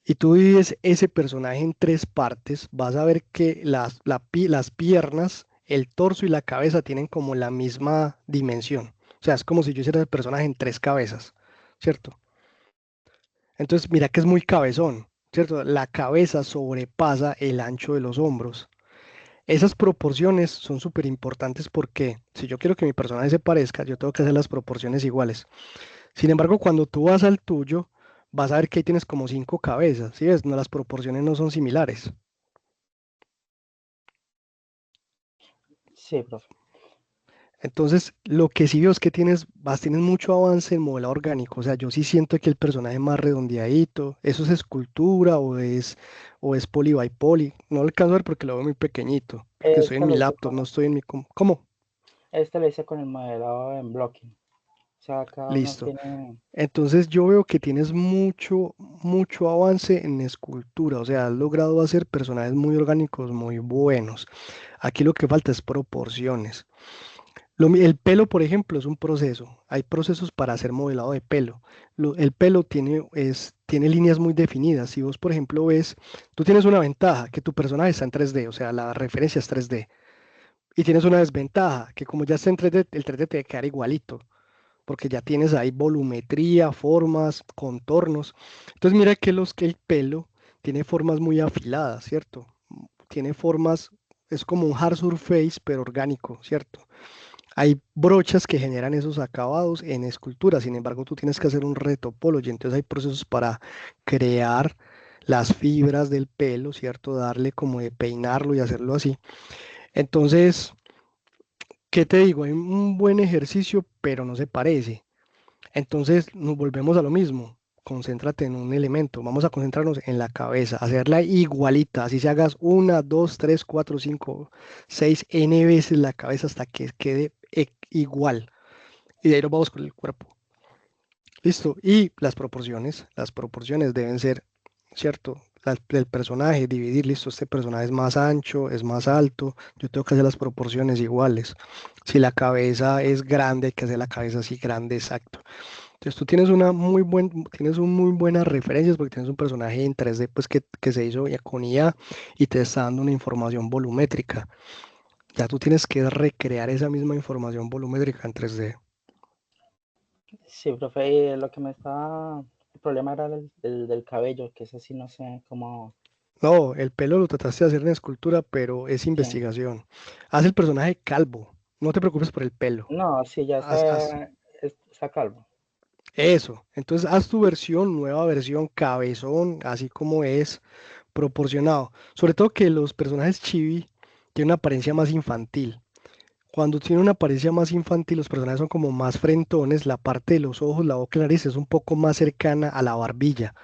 Y tú divides ese personaje en 3 partes, vas a ver que las piernas, el torso y la cabeza tienen como la misma dimensión. O sea, es como si yo hiciera el personaje en 3 cabezas, ¿cierto? Entonces, mira que es muy cabezón, ¿cierto? La cabeza sobrepasa el ancho de los hombros. Esas proporciones son súper importantes porque si yo quiero que mi personaje se parezca, yo tengo que hacer las proporciones iguales. Sin embargo, cuando tú vas al tuyo, vas a ver que ahí tienes como 5 cabezas, ¿sí ves? No, las proporciones no son similares. sí, profe. Entonces, lo que sí veo es que tienes mucho avance en modelado orgánico. O sea, yo sí siento que el personaje es más redondeadito. ¿Eso es escultura o es poly by poly? No lo alcanzo a ver porque lo veo muy pequeñito. Porque estoy en Este mi lo hice laptop, no estoy en mi... ¿Cómo? este lo hice con el modelado en blocking. O sea, cada uno Listo. tiene. Entonces yo veo que tienes mucho avance en escultura, o sea, has logrado hacer personajes muy orgánicos, muy buenos. Aquí lo que falta es proporciones. El pelo, por ejemplo, es un proceso. Hay procesos para hacer modelado de pelo. El pelo tiene líneas muy definidas. Si vos, por ejemplo, ves, tú tienes una ventaja, que tu personaje está en 3D, o sea, la referencia es 3D. Y tienes una desventaja, que como ya está en 3D, el 3D te va a quedar igualito porque ya tienes ahí volumetría, formas, contornos. Entonces mira que el pelo tiene formas muy afiladas, ¿cierto? Tiene formas, es como un hard surface, pero orgánico, ¿cierto? Hay brochas que generan esos acabados en escultura, sin embargo, tú tienes que hacer un retopology, entonces hay procesos para crear las fibras del pelo, ¿cierto? Darle como de peinarlo y hacerlo así. Entonces, ¿qué te digo? Hay un buen ejercicio, pero no se parece. Entonces nos volvemos a lo mismo. Concéntrate en un elemento. Vamos a concentrarnos en la cabeza, hacerla igualita. Así se hagas una, dos, tres, cuatro, cinco, seis, n veces la cabeza hasta que quede igual. Y de ahí nos vamos con el cuerpo. Listo. Y las proporciones deben ser, ¿cierto? Del personaje, dividir, listo, este personaje es más ancho, es más alto, yo tengo que hacer las proporciones iguales. Si la cabeza es grande, hay que hacer la cabeza así grande, exacto. Entonces tú tienes un muy buenas referencias porque tienes un personaje en 3D pues que se hizo ya con IA y te está dando una información volumétrica. Ya tú tienes que recrear esa misma información volumétrica en 3D. Sí, profe, lo que me estaba... El problema era del cabello, que eso sí no sé cómo... No, el pelo lo trataste de hacer en escultura, pero es Sí. investigación. Haz el personaje calvo. No te preocupes por el pelo. No, sí, ya Haz está calvo. eso. Entonces haz tu versión, nueva versión, cabezón, así como es, proporcionado. Sobre todo que los personajes chibi tienen una apariencia más infantil. Cuando tiene una apariencia más infantil, los personajes son como más frentones, la parte de los ojos, la boca y la nariz es un poco más cercana a la barbilla.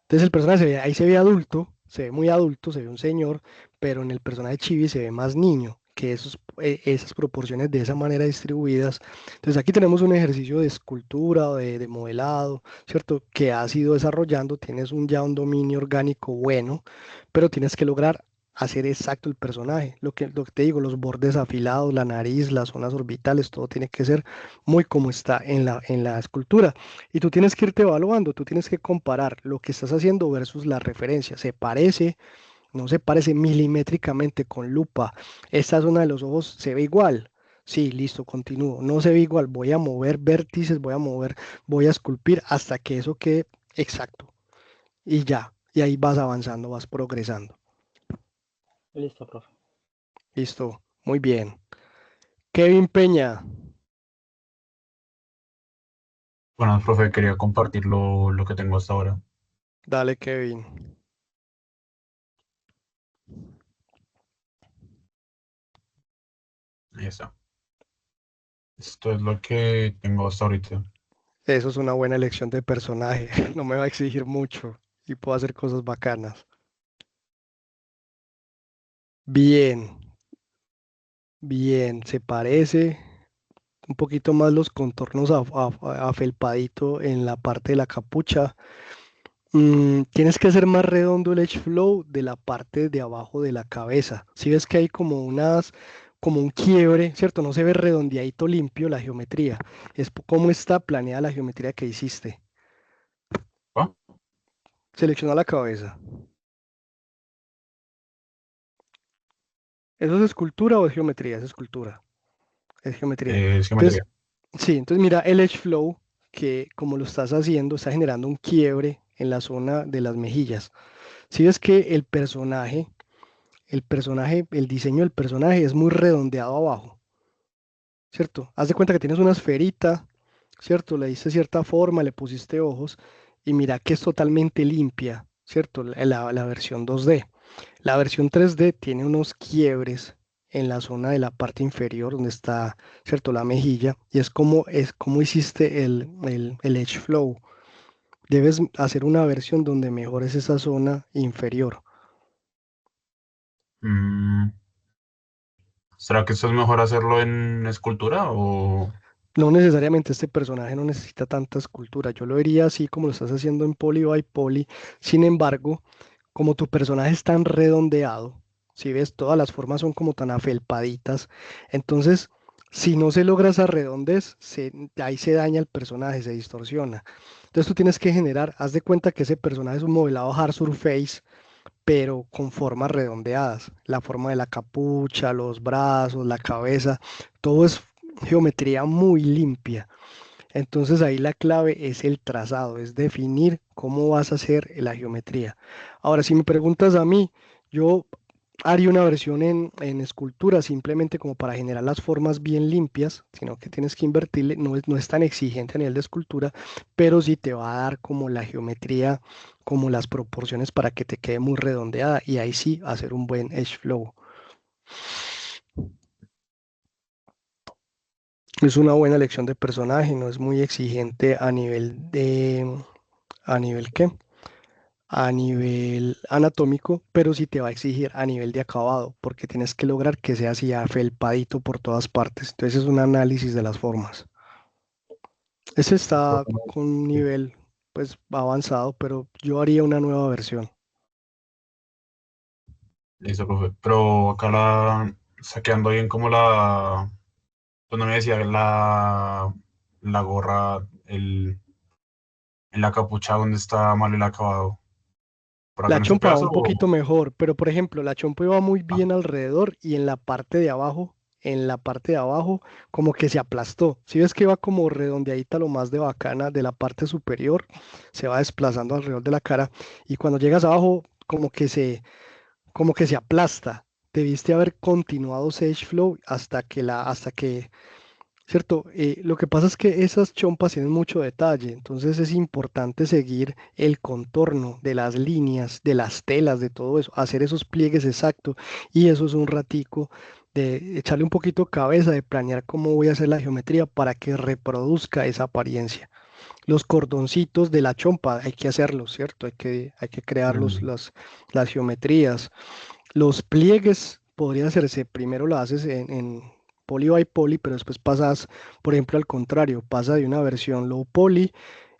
Entonces el personaje ahí se ve adulto, se ve muy adulto, se ve un señor, pero en el personaje chibi se ve más niño, que esas proporciones de esa manera distribuidas. Entonces aquí tenemos un ejercicio de escultura o de modelado, ¿cierto? Que has ido desarrollando, tienes ya un dominio orgánico bueno, pero tienes que lograr hacer exacto el personaje. Lo que te digo, los bordes afilados, la nariz, las zonas orbitales, todo tiene que ser muy como está en la escultura. Y tú tienes que irte evaluando, tú tienes que comparar lo que estás haciendo versus la referencia. ¿Se parece? No se parece milimétricamente con lupa. Esta zona de los ojos se ve igual. Sí, listo, continúo. No se ve igual. Voy a mover vértices, voy a esculpir hasta que eso quede exacto. Y ya. Y ahí vas avanzando, vas progresando. Listo, profe. Listo. Muy bien. Kevin Peña. Bueno, profe, quería compartir lo que tengo hasta ahora. Dale, Kevin. Ahí está. Esto es lo que tengo hasta ahorita. Eso es una buena elección de personaje. No me va a exigir mucho y puedo hacer cosas bacanas. Bien, bien, se parece un poquito más los contornos afelpadito en la parte de la capucha. Tienes que hacer más redondo el edge flow de la parte de abajo de la cabeza. Si ves que hay como un quiebre, ¿cierto? No se ve redondeadito limpio la geometría. Es cómo está planeada la geometría que hiciste. ¿Ah? Selecciona la cabeza. ¿Eso es escultura o es geometría? Es escultura. Es geometría. Es Entonces, geometría. sí, entonces mira el edge flow que como lo estás haciendo está generando un quiebre en la zona de las mejillas. Si ves que el diseño del personaje es muy redondeado abajo, ¿cierto? Haz de cuenta que tienes una esferita, ¿cierto? Le diste cierta forma, le pusiste ojos y mira que es totalmente limpia, ¿cierto? La versión 2D. La versión 3D tiene unos quiebres en la zona de la parte inferior donde está, ¿cierto? La mejilla y es como hiciste el edge flow. Debes hacer una versión donde mejores esa zona inferior. Mm, ¿Será que esto es mejor hacerlo en escultura o...? No necesariamente este personaje no necesita tanta escultura. Yo lo vería así como lo estás haciendo en Poly by Poly. Sin embargo, como tu personaje es tan redondeado, si ves, todas las formas son como tan afelpaditas, entonces, si no se logra esa redondez, ahí se daña el personaje, se distorsiona. Entonces tú tienes que generar, haz de cuenta que ese personaje es un modelado hard surface, pero con formas redondeadas. La forma de la capucha, los brazos, la cabeza, todo es geometría muy limpia. Entonces ahí la clave es el trazado, es definir cómo vas a hacer la geometría. Ahora, si me preguntas a mí, yo haría una versión en escultura simplemente como para generar las formas bien limpias, sino que tienes que invertirle, no es tan exigente a nivel de escultura, pero sí te va a dar como la geometría, como las proporciones para que te quede muy redondeada y ahí sí hacer un buen edge flow. Es una buena elección de personaje, no es muy exigente ¿a nivel qué? A nivel anatómico, pero sí te va a exigir a nivel de acabado, porque tienes que lograr que sea así afelpadito por todas partes. Entonces es un análisis de las formas. Ese está con un nivel pues avanzado, pero yo haría una nueva versión. Listo, profe. Pero acá saqueando bien como pues no me decía, la gorra, en la capucha donde está mal el acabado. ¿Por acá La en ese chompa va pedazo? un poquito mejor, pero por ejemplo, la chompa iba muy Ah, bien alrededor y en la parte de abajo, como que se aplastó. Si ves que va como redondeadita lo más de bacana de la parte superior, se va desplazando alrededor de la cara y cuando llegas abajo, como que se aplasta. Debiste haber continuado Sage Flow hasta que ¿cierto? Lo que pasa es que esas chompas tienen mucho detalle, entonces es importante seguir el contorno de las líneas, de las telas, de todo eso, hacer esos pliegues exactos y eso es un ratico de echarle un poquito cabeza, de planear cómo voy a hacer la geometría para que reproduzca esa apariencia. Los cordoncitos de la chompa hay que hacerlos, ¿cierto? Hay que crear mm, las geometrías. Los pliegues podría hacerse, primero lo haces en poly by poly, pero después pasas, por ejemplo, al contrario, pasa de una versión low poly,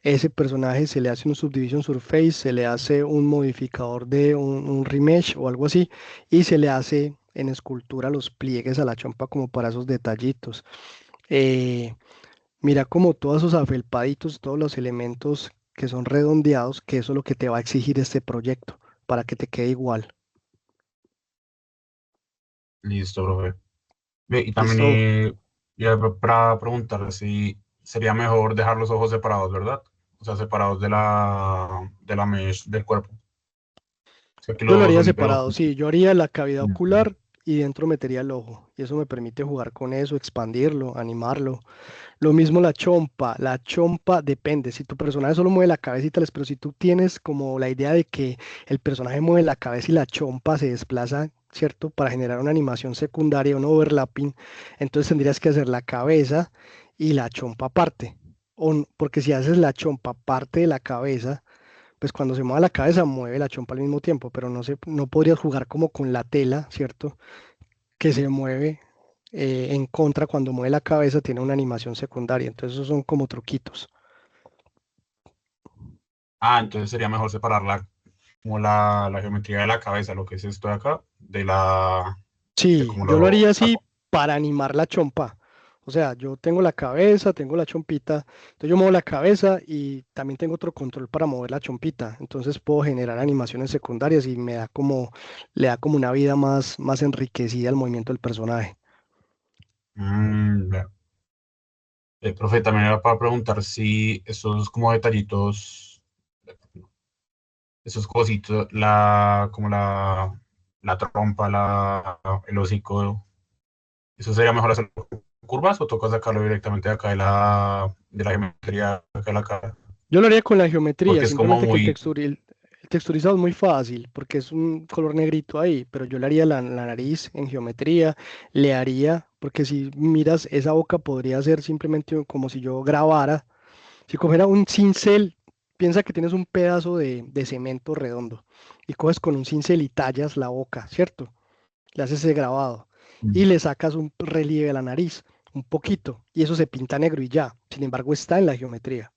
ese personaje se le hace un subdivision surface, se le hace un modificador de un remesh o algo así, y se le hace en escultura los pliegues a la chompa como para esos detallitos. Eh, Mira como todos esos afelpaditos, todos los elementos que son redondeados, que eso es lo que te va a exigir este proyecto, para que te quede igual. listo, profe. Ve, y también ¿Listo? ya para preguntar si sería mejor dejar los ojos separados, ¿verdad? O sea, separados de la mesh del cuerpo. O sea, que Yo lo los haría unipeo. separado, sí, yo haría la cavidad ocular y dentro metería el ojo. Y eso me permite jugar con eso, expandirlo, animarlo. Lo mismo la chompa depende. Si tu personaje solo mueve la cabeza y tales, pero si tú tienes como la idea de que el personaje mueve la cabeza y la chompa se desplaza, ¿cierto? Para generar una animación secundaria, un overlapping, entonces tendrías que hacer la cabeza y la chompa aparte. Porque si haces la chompa parte de la cabeza, pues cuando se mueve la cabeza mueve la chompa al mismo tiempo, pero no podrías jugar como con la tela, ¿cierto? Que se mueve en contra cuando mueve la cabeza, tiene una animación secundaria. Entonces esos son como truquitos. Ah, entonces sería mejor separarla como la geometría de la cabeza, lo que es esto de acá, de Sí, como yo lo lo haría así saco. para animar la chompa. O sea, yo tengo la cabeza, tengo la chompita, entonces yo muevo la cabeza y también tengo otro control para mover la chompita. Entonces puedo generar animaciones secundarias y le da como una vida más enriquecida al movimiento del personaje. Ya. Profe, también era para preguntar si esos como detallitos, esos cositos, como la trompa, el hocico, ¿eso sería mejor hacerlo con curvas o toca sacarlo directamente de acá de la geometría de acá de la cara? Yo lo haría con la geometría, Porque es como simplemente que muy... el texturizado es muy fácil porque es un color negrito ahí, pero yo le haría la nariz en geometría, le haría, porque si miras esa boca podría ser simplemente como si yo grabara, si cogiera un cincel, piensa que tienes un pedazo de cemento redondo y coges con un cincel y tallas la boca, ¿cierto? Le haces ese grabado y le sacas un relieve a la nariz, un poquito, y eso se pinta negro y ya, sin embargo está en la geometría.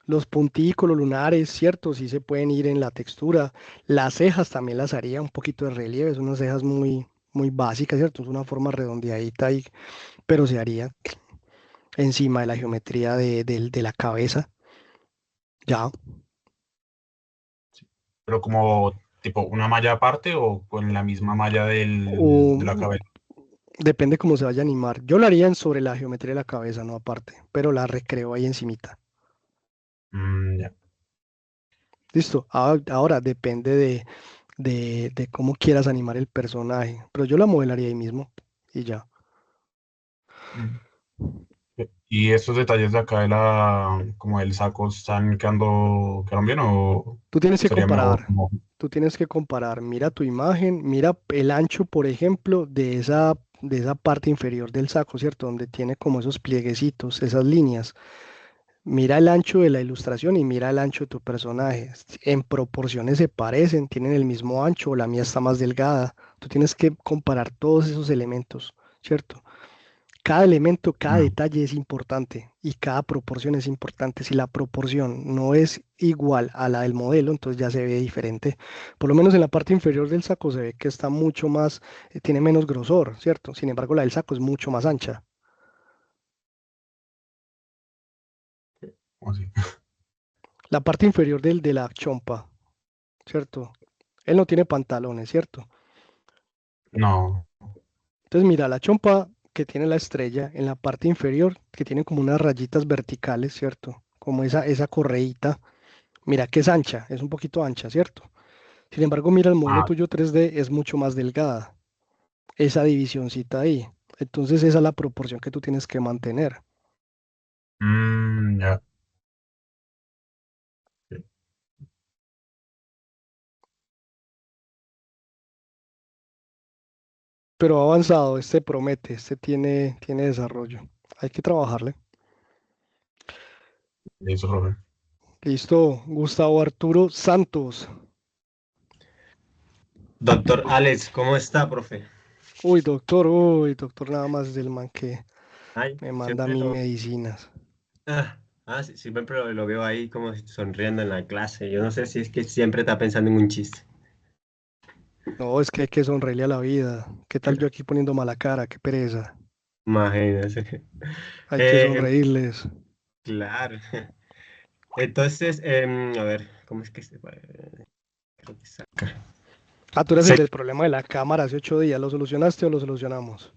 Los punticos, los lunares, cierto, sí se pueden ir en la textura. Las cejas también las haría un poquito de relieve, son unas cejas muy básicas, ¿cierto? Es una forma redondeadita ahí, pero se haría encima de la geometría de la cabeza. Ya. Pero como tipo una malla aparte o con la misma malla O de la cabeza. depende cómo se vaya a animar. Yo lo haría sobre la geometría de la cabeza, no aparte, pero la recreo ahí encimita. Ya. Listo. Ahora depende de cómo quieras animar el personaje. Pero yo la modelaría ahí mismo y ya. Mm. ¿Y estos detalles de acá de como el saco, quedaron bien o Tú tienes que sería mejor comparar. como... Tú tienes que comparar. Mira tu imagen, mira el ancho, por ejemplo, de esa parte inferior del saco, ¿cierto? Donde tiene como esos plieguecitos, esas líneas. Mira el ancho de la ilustración y mira el ancho de tu personaje. En proporciones se parecen, tienen el mismo ancho o la mía está más delgada. Tú tienes que comparar todos esos elementos, ¿cierto? Cada elemento, cada Mm. detalle es importante y cada proporción es importante. Si la proporción no es igual a la del modelo, entonces ya se ve diferente. Por lo menos en la parte inferior del saco se ve que está mucho más, tiene menos grosor, ¿cierto? Sin embargo, la del saco es mucho más ancha. Así. La parte inferior de la chompa, ¿cierto? Él no tiene pantalones, ¿cierto? No. Entonces mira, la chompa que tiene la estrella en la parte inferior, que tiene como unas rayitas verticales, ¿cierto? Como esa correíta. Mira que es ancha, es un poquito ancha, ¿cierto? Sin embargo, mira el modelo Ah, tuyo 3D es mucho más delgada, esa divisioncita ahí. Entonces esa es la proporción que tú tienes que mantener. ya. Pero ha avanzado, este promete, este tiene desarrollo. Hay que trabajarle. Listo, profe. Listo, Gustavo Arturo Santos. Doctor Alex, ¿cómo está, profe? Uy, doctor, nada más del man que Ay, me manda a siempre mí lo, medicinas. sí, siempre lo veo ahí como sonriendo en la clase. Yo no sé si es que siempre está pensando en un chiste. No, es que hay que sonreírle a la vida. ¿Qué tal yo aquí poniendo mala cara? Qué pereza. Imagínese. Hay que Eh, sonreírles. claro. Entonces, a ver, ¿cómo es que se va? Creo que saca. Ah, tú eres el Sí. del problema de la cámara hace 8 días. ¿Lo solucionaste o lo solucionamos?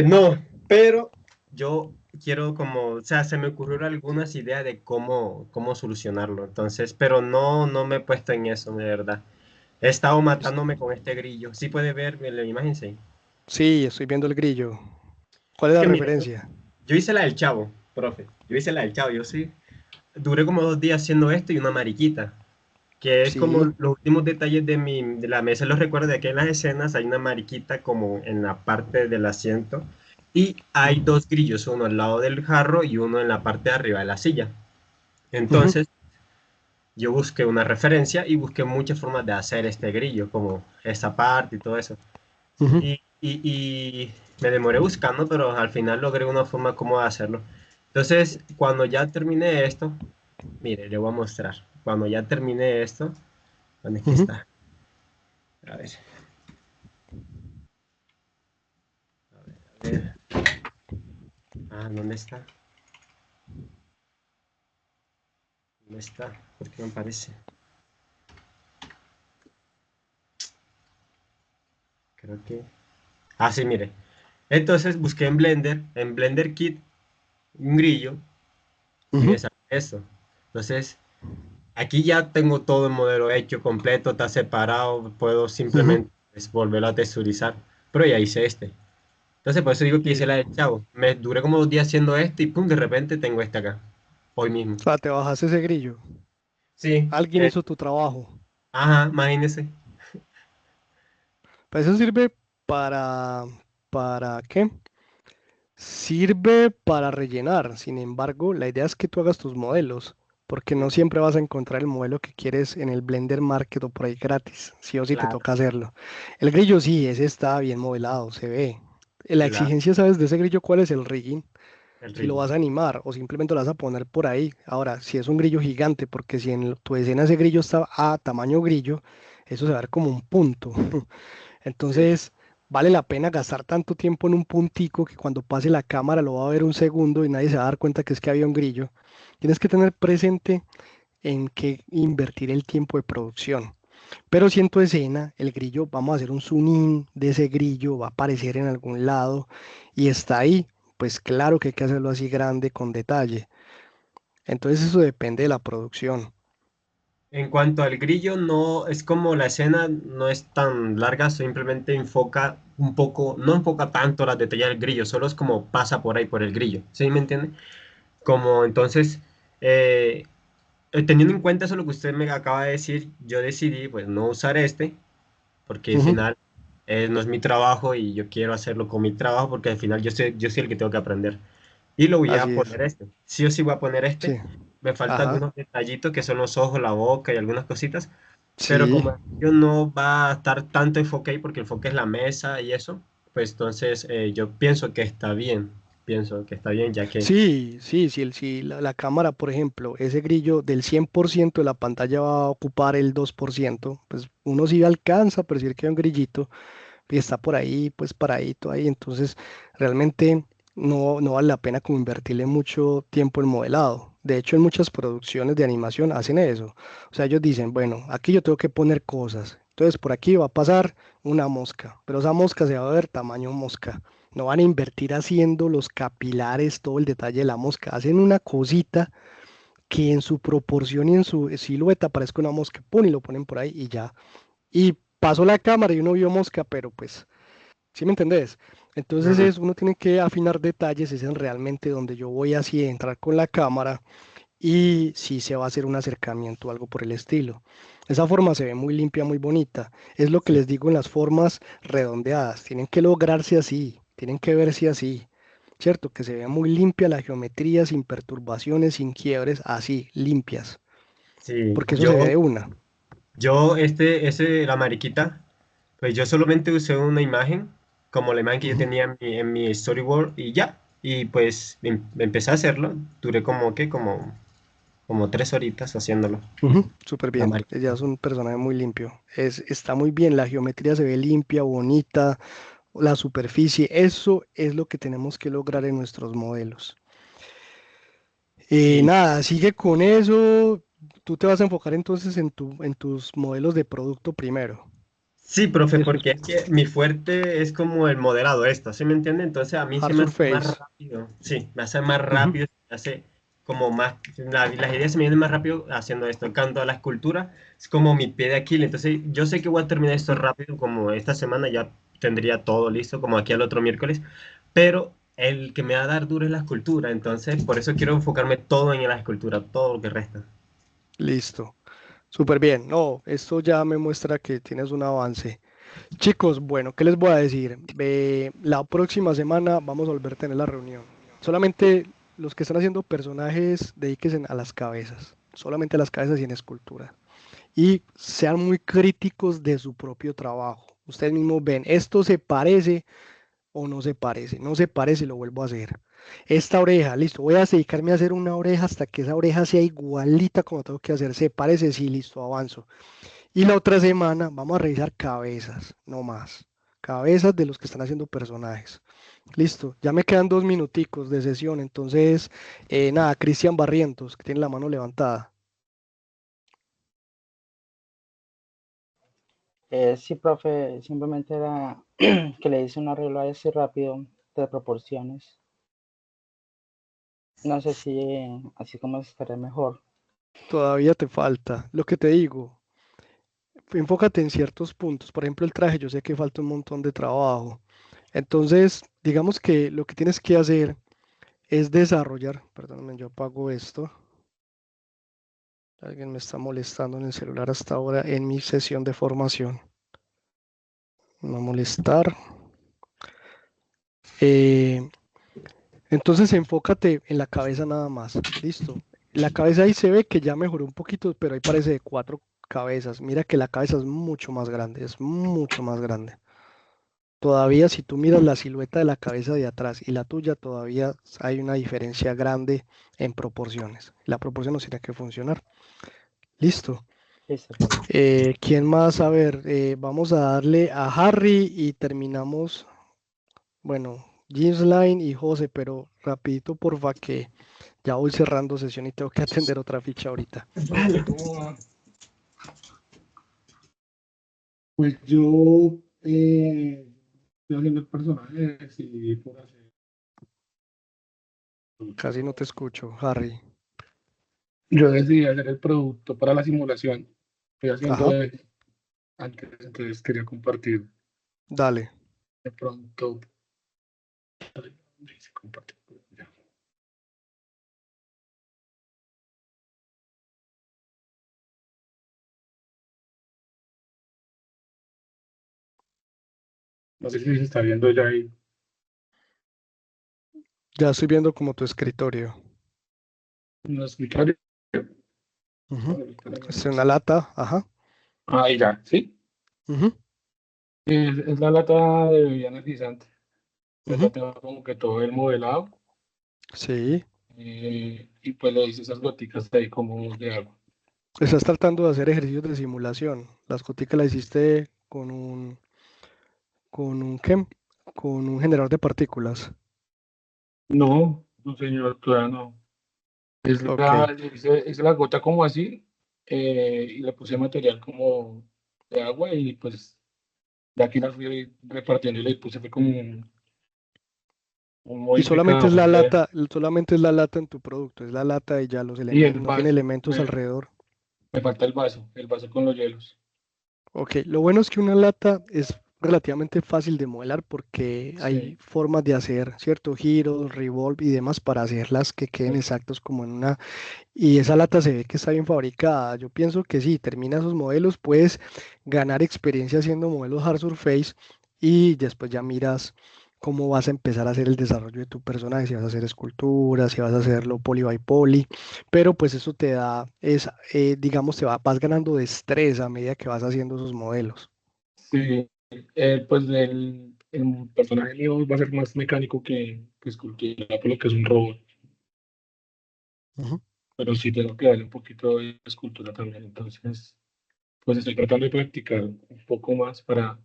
No, pero yo quiero como, o sea, se me ocurrieron algunas ideas de cómo solucionarlo. Entonces, pero no me he puesto en eso, de verdad. He estado matándome con este grillo. Sí puede ver la imagen, sí. Sí, estoy viendo el grillo. ¿Cuál es Es la que mire, referencia? yo hice la del chavo, profe. Yo hice la del chavo, yo sí. Duré como 2 días haciendo esto y una mariquita, que es como Sí. los últimos detalles de la mesa. Los recuerdo de que en las escenas hay una mariquita como en la parte del asiento y hay Ujú, dos grillos, uno al lado del jarro y uno en la parte de arriba de la silla. ujú, Entonces, yo busqué una referencia y busqué muchas formas de hacer este grillo, como esta parte y todo eso. ujú. Y me demoré buscando, pero al final logré una forma cómoda de hacerlo. Entonces, cuando ya terminé esto, mire, le voy a mostrar. Cuando ya terminé esto, ¿dónde es que Ujú. está? A ver, a ver. ¿Dónde está? ¿Dónde está? ¿Por qué no aparece? Creo que... Sí, mire. Entonces busqué en Blender Kit, un grillo, y me Ujú, salió esto. Entonces, aquí ya tengo todo el modelo hecho, completo, está separado, puedo ujú. simplemente pues, volverlo a texturizar, pero ya hice este. Entonces, por eso digo que hice Sí. la del chavo. Me duré como 2 días haciendo este y pum, de repente tengo este acá, hoy mismo. O sea, te bajaste ese grillo. Sí, Alguien hizo tu trabajo. ajá, imagínese. Pues eso sirve para, ¿para qué? Sirve para rellenar. Sin embargo, la idea es que tú hagas tus modelos, porque no siempre vas a encontrar el modelo que quieres en el Blender Market o por ahí gratis. Sí o sí te Claro, toca hacerlo. El grillo sí, ese está bien modelado, se ve. La claro, exigencia, ¿sabes? De ese grillo, ¿cuál es el rigging? el Si lo ritmo. vas a animar o simplemente lo vas a poner por ahí. Ahora, si es un grillo gigante, porque si en tu escena ese grillo está a tamaño grillo, eso se va a ver como un punto. Sí, Entonces, vale la pena gastar tanto tiempo en un puntico que cuando pase la cámara lo va a ver un segundo y nadie se va a dar cuenta que es que había un grillo. Tienes que tener presente en qué invertir el tiempo de producción. Pero si en tu escena el grillo, vamos a hacer un zoom in de ese grillo, va a aparecer en algún lado y está ahí, pues claro que hay que hacerlo así grande con detalle. Entonces eso depende de la producción. En cuanto al grillo, no es como la escena no es tan larga, simplemente enfoca un poco, no enfoca tanto la detalles del grillo, solo es como pasa por ahí por el grillo, ¿sí me entiende? Como entonces, eh, teniendo en cuenta eso lo que usted me acaba de decir, yo decidí pues no usar este, porque al Ujú, final no es mi trabajo y yo quiero hacerlo con mi trabajo porque al final yo soy el que tengo que aprender. Y lo voy a así es, poner este. Sí o sí voy a poner este. sí, Me faltan ajá, algunos detallitos que son los ojos, la boca y algunas cositas. Pero sí, como el vídeo no va a estar tanto enfoque ahí porque el enfoque es la mesa y eso, pues entonces yo pienso que está bien. Pienso que está bien ya que... sí, sí, sí, si la cámara, por ejemplo, ese grillo del 100% de la pantalla va a ocupar el 2%, pues uno sí alcanza a percibir que hay un grillito y está por ahí, pues paradito ahí, entonces realmente no vale la pena como invertirle mucho tiempo en modelado. De hecho, en muchas producciones de animación hacen eso. O sea, ellos dicen, bueno, aquí yo tengo que poner cosas. Entonces, por aquí va a pasar una mosca, pero esa mosca se va a ver tamaño mosca. No van a invertir haciendo los capilares, todo el detalle de la mosca. Hacen una cosita que en su proporción y en su silueta parezca una mosca. Pum, y lo ponen por ahí y ya. Y pasó la cámara y uno vio mosca, pero pues ¿sí me entendés? Entonces Mm, uno tiene que afinar detalles, es en realmente donde yo voy así a entrar con la cámara y si se va a hacer un acercamiento o algo por el estilo. Esa forma se ve muy limpia, muy bonita. Es lo que sí, les digo en las formas redondeadas. Tienen que lograrse así, tienen que verse así. ¿Cierto? Que se vea muy limpia la geometría, sin perturbaciones, sin quiebres, así, limpias. sí. Porque eso se ve de una. La mariquita, pues yo solamente usé una imagen, como la imagen que yo Ujú, tenía en mi storyboard y ya. Y pues empecé a hacerlo. Duré como 3 horitas haciéndolo. ujú, súper La bien. Ella mariquita. es un personaje muy limpio. Está muy bien, la geometría se ve limpia, bonita, la superficie. Eso es lo que tenemos que lograr en nuestros modelos. Sí, Nada, sigue con eso. Tú te vas a enfocar entonces en tus modelos de producto primero. sí, profe, Después, porque es que mi fuerte es como el modelado esto, ¿sí me entiende? Entonces a mí se hard me hace más surface. rápido, sí, me hace más Ujú, rápido, me hace como más, las ideas se me vienen más rápido haciendo esto. En cuanto a la escultura, es como mi pie de Aquiles, entonces yo sé que voy a terminar esto rápido, como esta semana ya tendría todo listo, como aquí al otro miércoles, pero el que me va a dar duro es la escultura, entonces por eso quiero enfocarme todo en la escultura, todo lo que resta. listo. Súper bien. No, esto ya me muestra que tienes un avance. Chicos, bueno, ¿qué les voy a decir? La próxima semana vamos a volver a tener la reunión. Solamente los que están haciendo personajes, dedíquense a las cabezas, solamente a las cabezas y en escultura. Y sean muy críticos de su propio trabajo. Ustedes mismos ven, esto se parece o no se parece. No se parece, lo vuelvo a hacer. Esta oreja, listo, voy a dedicarme a hacer una oreja hasta que esa oreja sea igualita como tengo que hacer. ¿Se parece? Sí, listo, avanzo. Y la otra semana vamos a revisar cabezas, no más. Cabezas de los que están haciendo personajes. Listo, ya me quedan 2 minuticos de sesión, entonces, nada, Cristian Barrientos, que tiene la mano levantada. Sí, profe, simplemente era que le hice un arreglo así rápido de proporciones. No sé si así como estaré mejor. Todavía te falta. Lo que te digo, enfócate en ciertos puntos. Por ejemplo, el traje, yo sé que falta un montón de trabajo. Entonces, digamos que lo que tienes que hacer es desarrollar, perdóname, yo apago esto. Alguien me está molestando en el celular hasta ahora en mi sesión de formación. No molestar. Eh, entonces enfócate en la cabeza nada más. Listo. La cabeza ahí se ve que ya mejoró un poquito, pero ahí parece de 4 cabezas. Mira que la cabeza es mucho más grande, es mucho más grande. Todavía si tú miras la silueta de la cabeza de atrás y la tuya, todavía hay una diferencia grande en proporciones. La proporción no tiene que funcionar. Listo. Listo, profe. ¿Quién más? A ver, vamos a darle a Harry y terminamos. Bueno, Line y José, pero rapidito porfa que ya voy cerrando sesión y tengo que atender otra ficha ahorita. Vale, ¿cómo va? Pues yo estoy haciendo el personaje y por hacer. Casi no te escucho, Harry. Yo decidí hacer el producto para la simulación. Estoy haciendo Ajá, eso antes, entonces quería compartir dale. de pronto. Ay, dice compartir. Ya. No sé si se está viendo ya ahí Ya estoy viendo como tu escritorio. en el escritorio. Ujú. Es una lata, ajá. Ahí ya, ¿sí? Ujú, Es la lata de bebida energizante. Pues ujú. ya tengo como que todo el modelado Sí. y pues le hice esas goticas de ahí como de agua. Estás tratando de hacer ejercicios de simulación. Las goticas las hiciste ¿qué? Con un generador de partículas. No, no señor, todavía no. Ok. Hice la gota como así y le puse material como de agua y pues de aquí la fui repartiendo y le puse fue como un Y solamente es modificador la lata, solamente es la lata en tu producto, es la lata y ya los y elementos, el no tiene vaso. elementos alrededor. Me falta el vaso con los hielos. Ok, lo bueno es que una lata es relativamente fácil de modelar porque hay Sí, formas de hacer, ¿cierto? Giros, revolve y demás para hacerlas que queden sí, exactos como en una. Y esa lata se ve que está bien fabricada. Yo pienso que sí, termina esos modelos, puedes ganar experiencia haciendo modelos hard surface y después ya miras cómo vas a empezar a hacer el desarrollo de tu personaje, si vas a hacer esculturas, si vas a hacerlo poly by poly, pero pues eso te da, digamos, vas ganando destreza a medida que vas haciendo esos modelos. sí. Pues el personaje mío va a ser más mecánico que escultura, por lo que es un robot. Ujú. Pero sí tengo que darle un poquito de escultura también. Entonces, pues estoy tratando de practicar un poco más para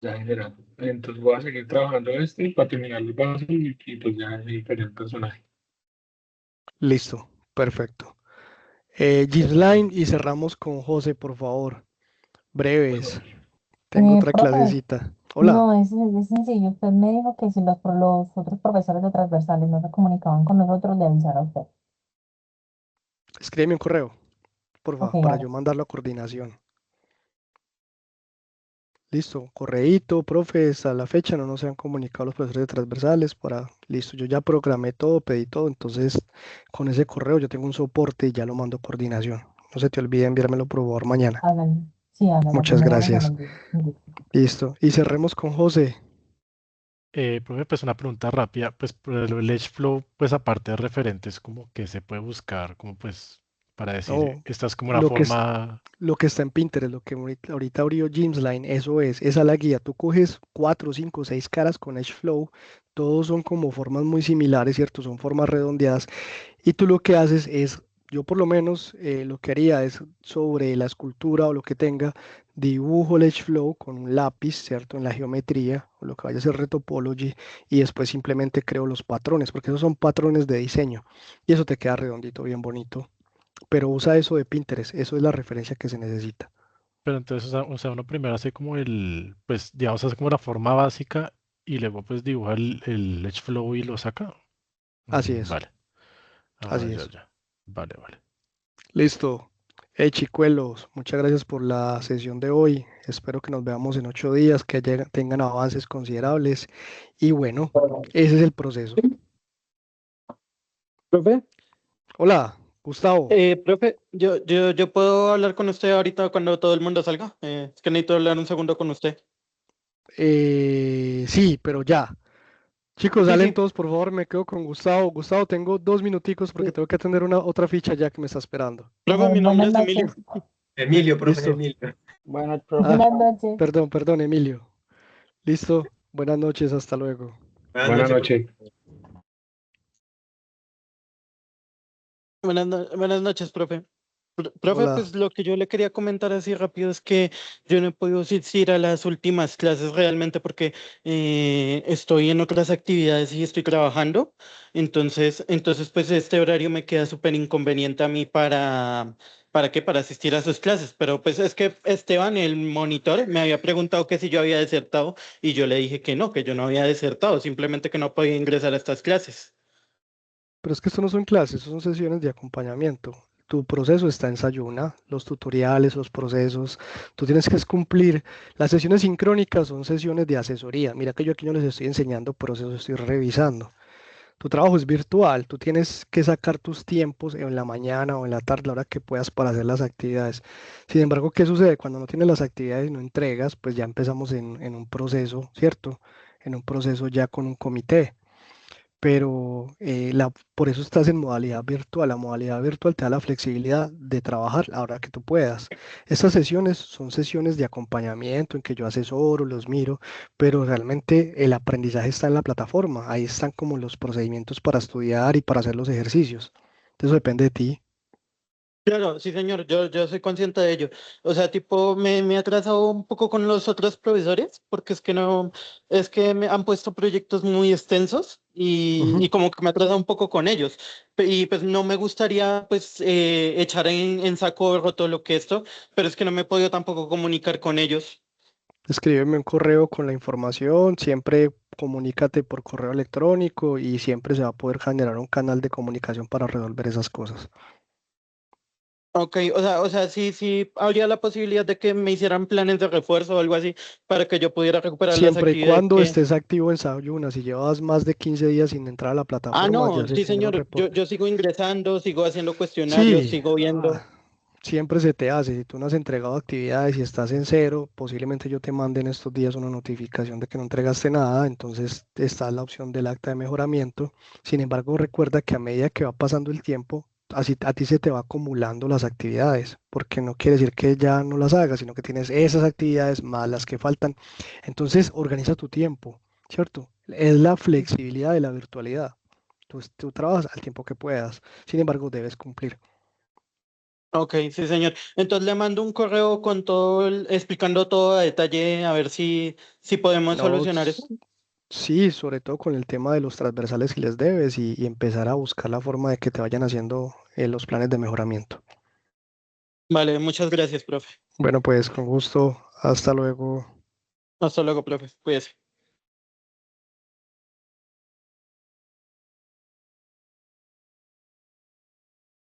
ya generar. Entonces voy a seguir trabajando para terminar el base y pues ya editaré el personaje. Listo, perfecto. Gisline y cerramos con José, por favor. Breves. Bueno, Tengo otra Profe, clasecita. Hola, no, es sencillo. Usted me dijo que si los otros profesores de transversales no se comunicaban con nosotros, le avisara a usted. escríbeme un correo, Ok, porfa, para yo mandarlo a coordinación. Listo, correíto, profes, a la fecha no nos han comunicado los profesores de transversales para, listo, yo ya programé todo, pedí todo, entonces con ese correo yo tengo un soporte y ya lo mando a coordinación. No se te olvide enviármelo por favor mañana. hágale. Sí, hágalo, Muchas primera hora se lo gracias. envío. Listo. Listo. Y cerremos con José. Profe, pues una pregunta rápida, pues por el Edge Flow, pues aparte de referentes, como que se puede buscar, como pues para decir, No, esta es como una lo que es, forma, lo que está en Pinterest, lo que ahorita abrió Jimsline, eso es, esa es la guía. Tú coges 4, 5, 6 caras con Edgeflow, todos son como formas muy similares, ¿cierto? Son formas redondeadas. Y tú lo que haces es, yo por lo menos lo que haría es sobre la escultura o lo que tenga, dibujo el Edgeflow con un lápiz, ¿cierto? En la geometría, o lo que vaya a ser retopology, y después simplemente creo los patrones, porque esos son patrones de diseño. Y eso te queda redondito, bien bonito, pero usa eso de Pinterest, eso es la referencia que se necesita. pero entonces, o sea, uno primero hace como pues digamos, hace como la forma básica y luego pues dibuja el Edge Flow y lo saca. Así es, Vale. Ah, así ya, es. ya. Vale, vale. Listo. Chicuelos, muchas gracias por la sesión de hoy. Espero que nos veamos en 8 días, que tengan avances considerables. Y bueno, ese es el proceso. Profe, Hola, Gustavo. profe, yo puedo hablar con usted ahorita cuando todo el mundo salga. Es que necesito hablar un segundo con usted. Sí, pero ya. Chicos, Sí, salen sí. todos, por favor, me quedo con Gustavo. Gustavo, tengo 2 minuticos porque tengo que atender una otra ficha ya que me está esperando. Profe, mi nombre Buenas es Emilio. noches. Emilio, profe Listo. Emilio. Bueno, Ah, profe. Buenas noches. perdón, Emilio. Listo. Buenas noches, hasta luego. Buenas buenas noches, profe. noches. Buenas noches, profe. Profe, Hola. pues lo que yo le quería comentar así rápido es que yo no he podido asistir a las últimas clases realmente porque estoy en otras actividades y estoy trabajando. Entonces pues este horario me queda súper inconveniente a mí ¿para qué? Para asistir a sus clases. Pero pues es que Esteban, el monitor, me había preguntado que si yo había desertado y yo le dije que no, que yo no había desertado, simplemente que no podía ingresar a estas clases. Pero es que esto no son clases, son sesiones de acompañamiento. Tu proceso está en Sayuna, los tutoriales, los procesos. Tú tienes que es cumplir. Las sesiones sincrónicas son sesiones de asesoría. Mira que yo aquí no les estoy enseñando procesos, estoy revisando. Tu trabajo es virtual, tú tienes que sacar tus tiempos en la mañana o en la tarde, la hora que puedas para hacer las actividades. Sin embargo, ¿qué sucede? Cuando no tienes las actividades y no entregas, pues ya empezamos en un proceso, ¿cierto? En un proceso ya con un comité, pero por eso estás en modalidad virtual. La modalidad virtual te da la flexibilidad de trabajar a la hora que tú puedas. Estas sesiones son sesiones de acompañamiento en que yo asesoro, los miro, pero realmente el aprendizaje está en la plataforma. Ahí están como los procedimientos para estudiar y para hacer los ejercicios. Eso depende de ti. Claro, sí, señor, yo soy consciente de ello. O sea, tipo, me he atrasado un poco con los otros profesores, porque es que no, es que me han puesto proyectos muy extensos Ujú. y como que me he atrasado un poco con ellos. Y pues no me gustaría pues echar en saco roto lo que esto, pero es que no me he podido tampoco comunicar con ellos. Escríbeme un correo con la información, siempre comunícate por correo electrónico y siempre se va a poder generar un canal de comunicación para resolver esas cosas. Ok, o sea, sí, habría la posibilidad de que me hicieran planes de refuerzo o algo así para que yo pudiera recuperar las Siempre y actividades cuando que... estés activo en Sayuna, si llevas más de 15 días sin entrar a la Ah, plataforma, ya no, se sí, genera un señor, reporte. yo sigo ingresando, sigo haciendo cuestionarios, Sí, sigo viendo. siempre se te hace. Si tú no has entregado actividades y estás en cero, posiblemente yo te mande en estos días una notificación de que no entregaste nada, entonces está la opción del acta de mejoramiento. Sin embargo, recuerda que a medida que va pasando el tiempo, así a ti se te va acumulando las actividades, porque no quiere decir que ya no las hagas, sino que tienes esas actividades más las que faltan. Entonces, organiza tu tiempo, ¿cierto? Es la flexibilidad de la virtualidad. Tú trabajas al tiempo que puedas, sin embargo, debes cumplir. Ok, sí, señor. Entonces le mando un correo con todo, explicando todo a detalle, a ver si podemos No, solucionar eso. sí, sobre todo con el tema de los transversales que les debes y empezar a buscar la forma de que te vayan haciendo los planes de mejoramiento. Vale, muchas gracias, profe. Bueno, pues con gusto, hasta luego. Hasta luego, profe. Cuídese.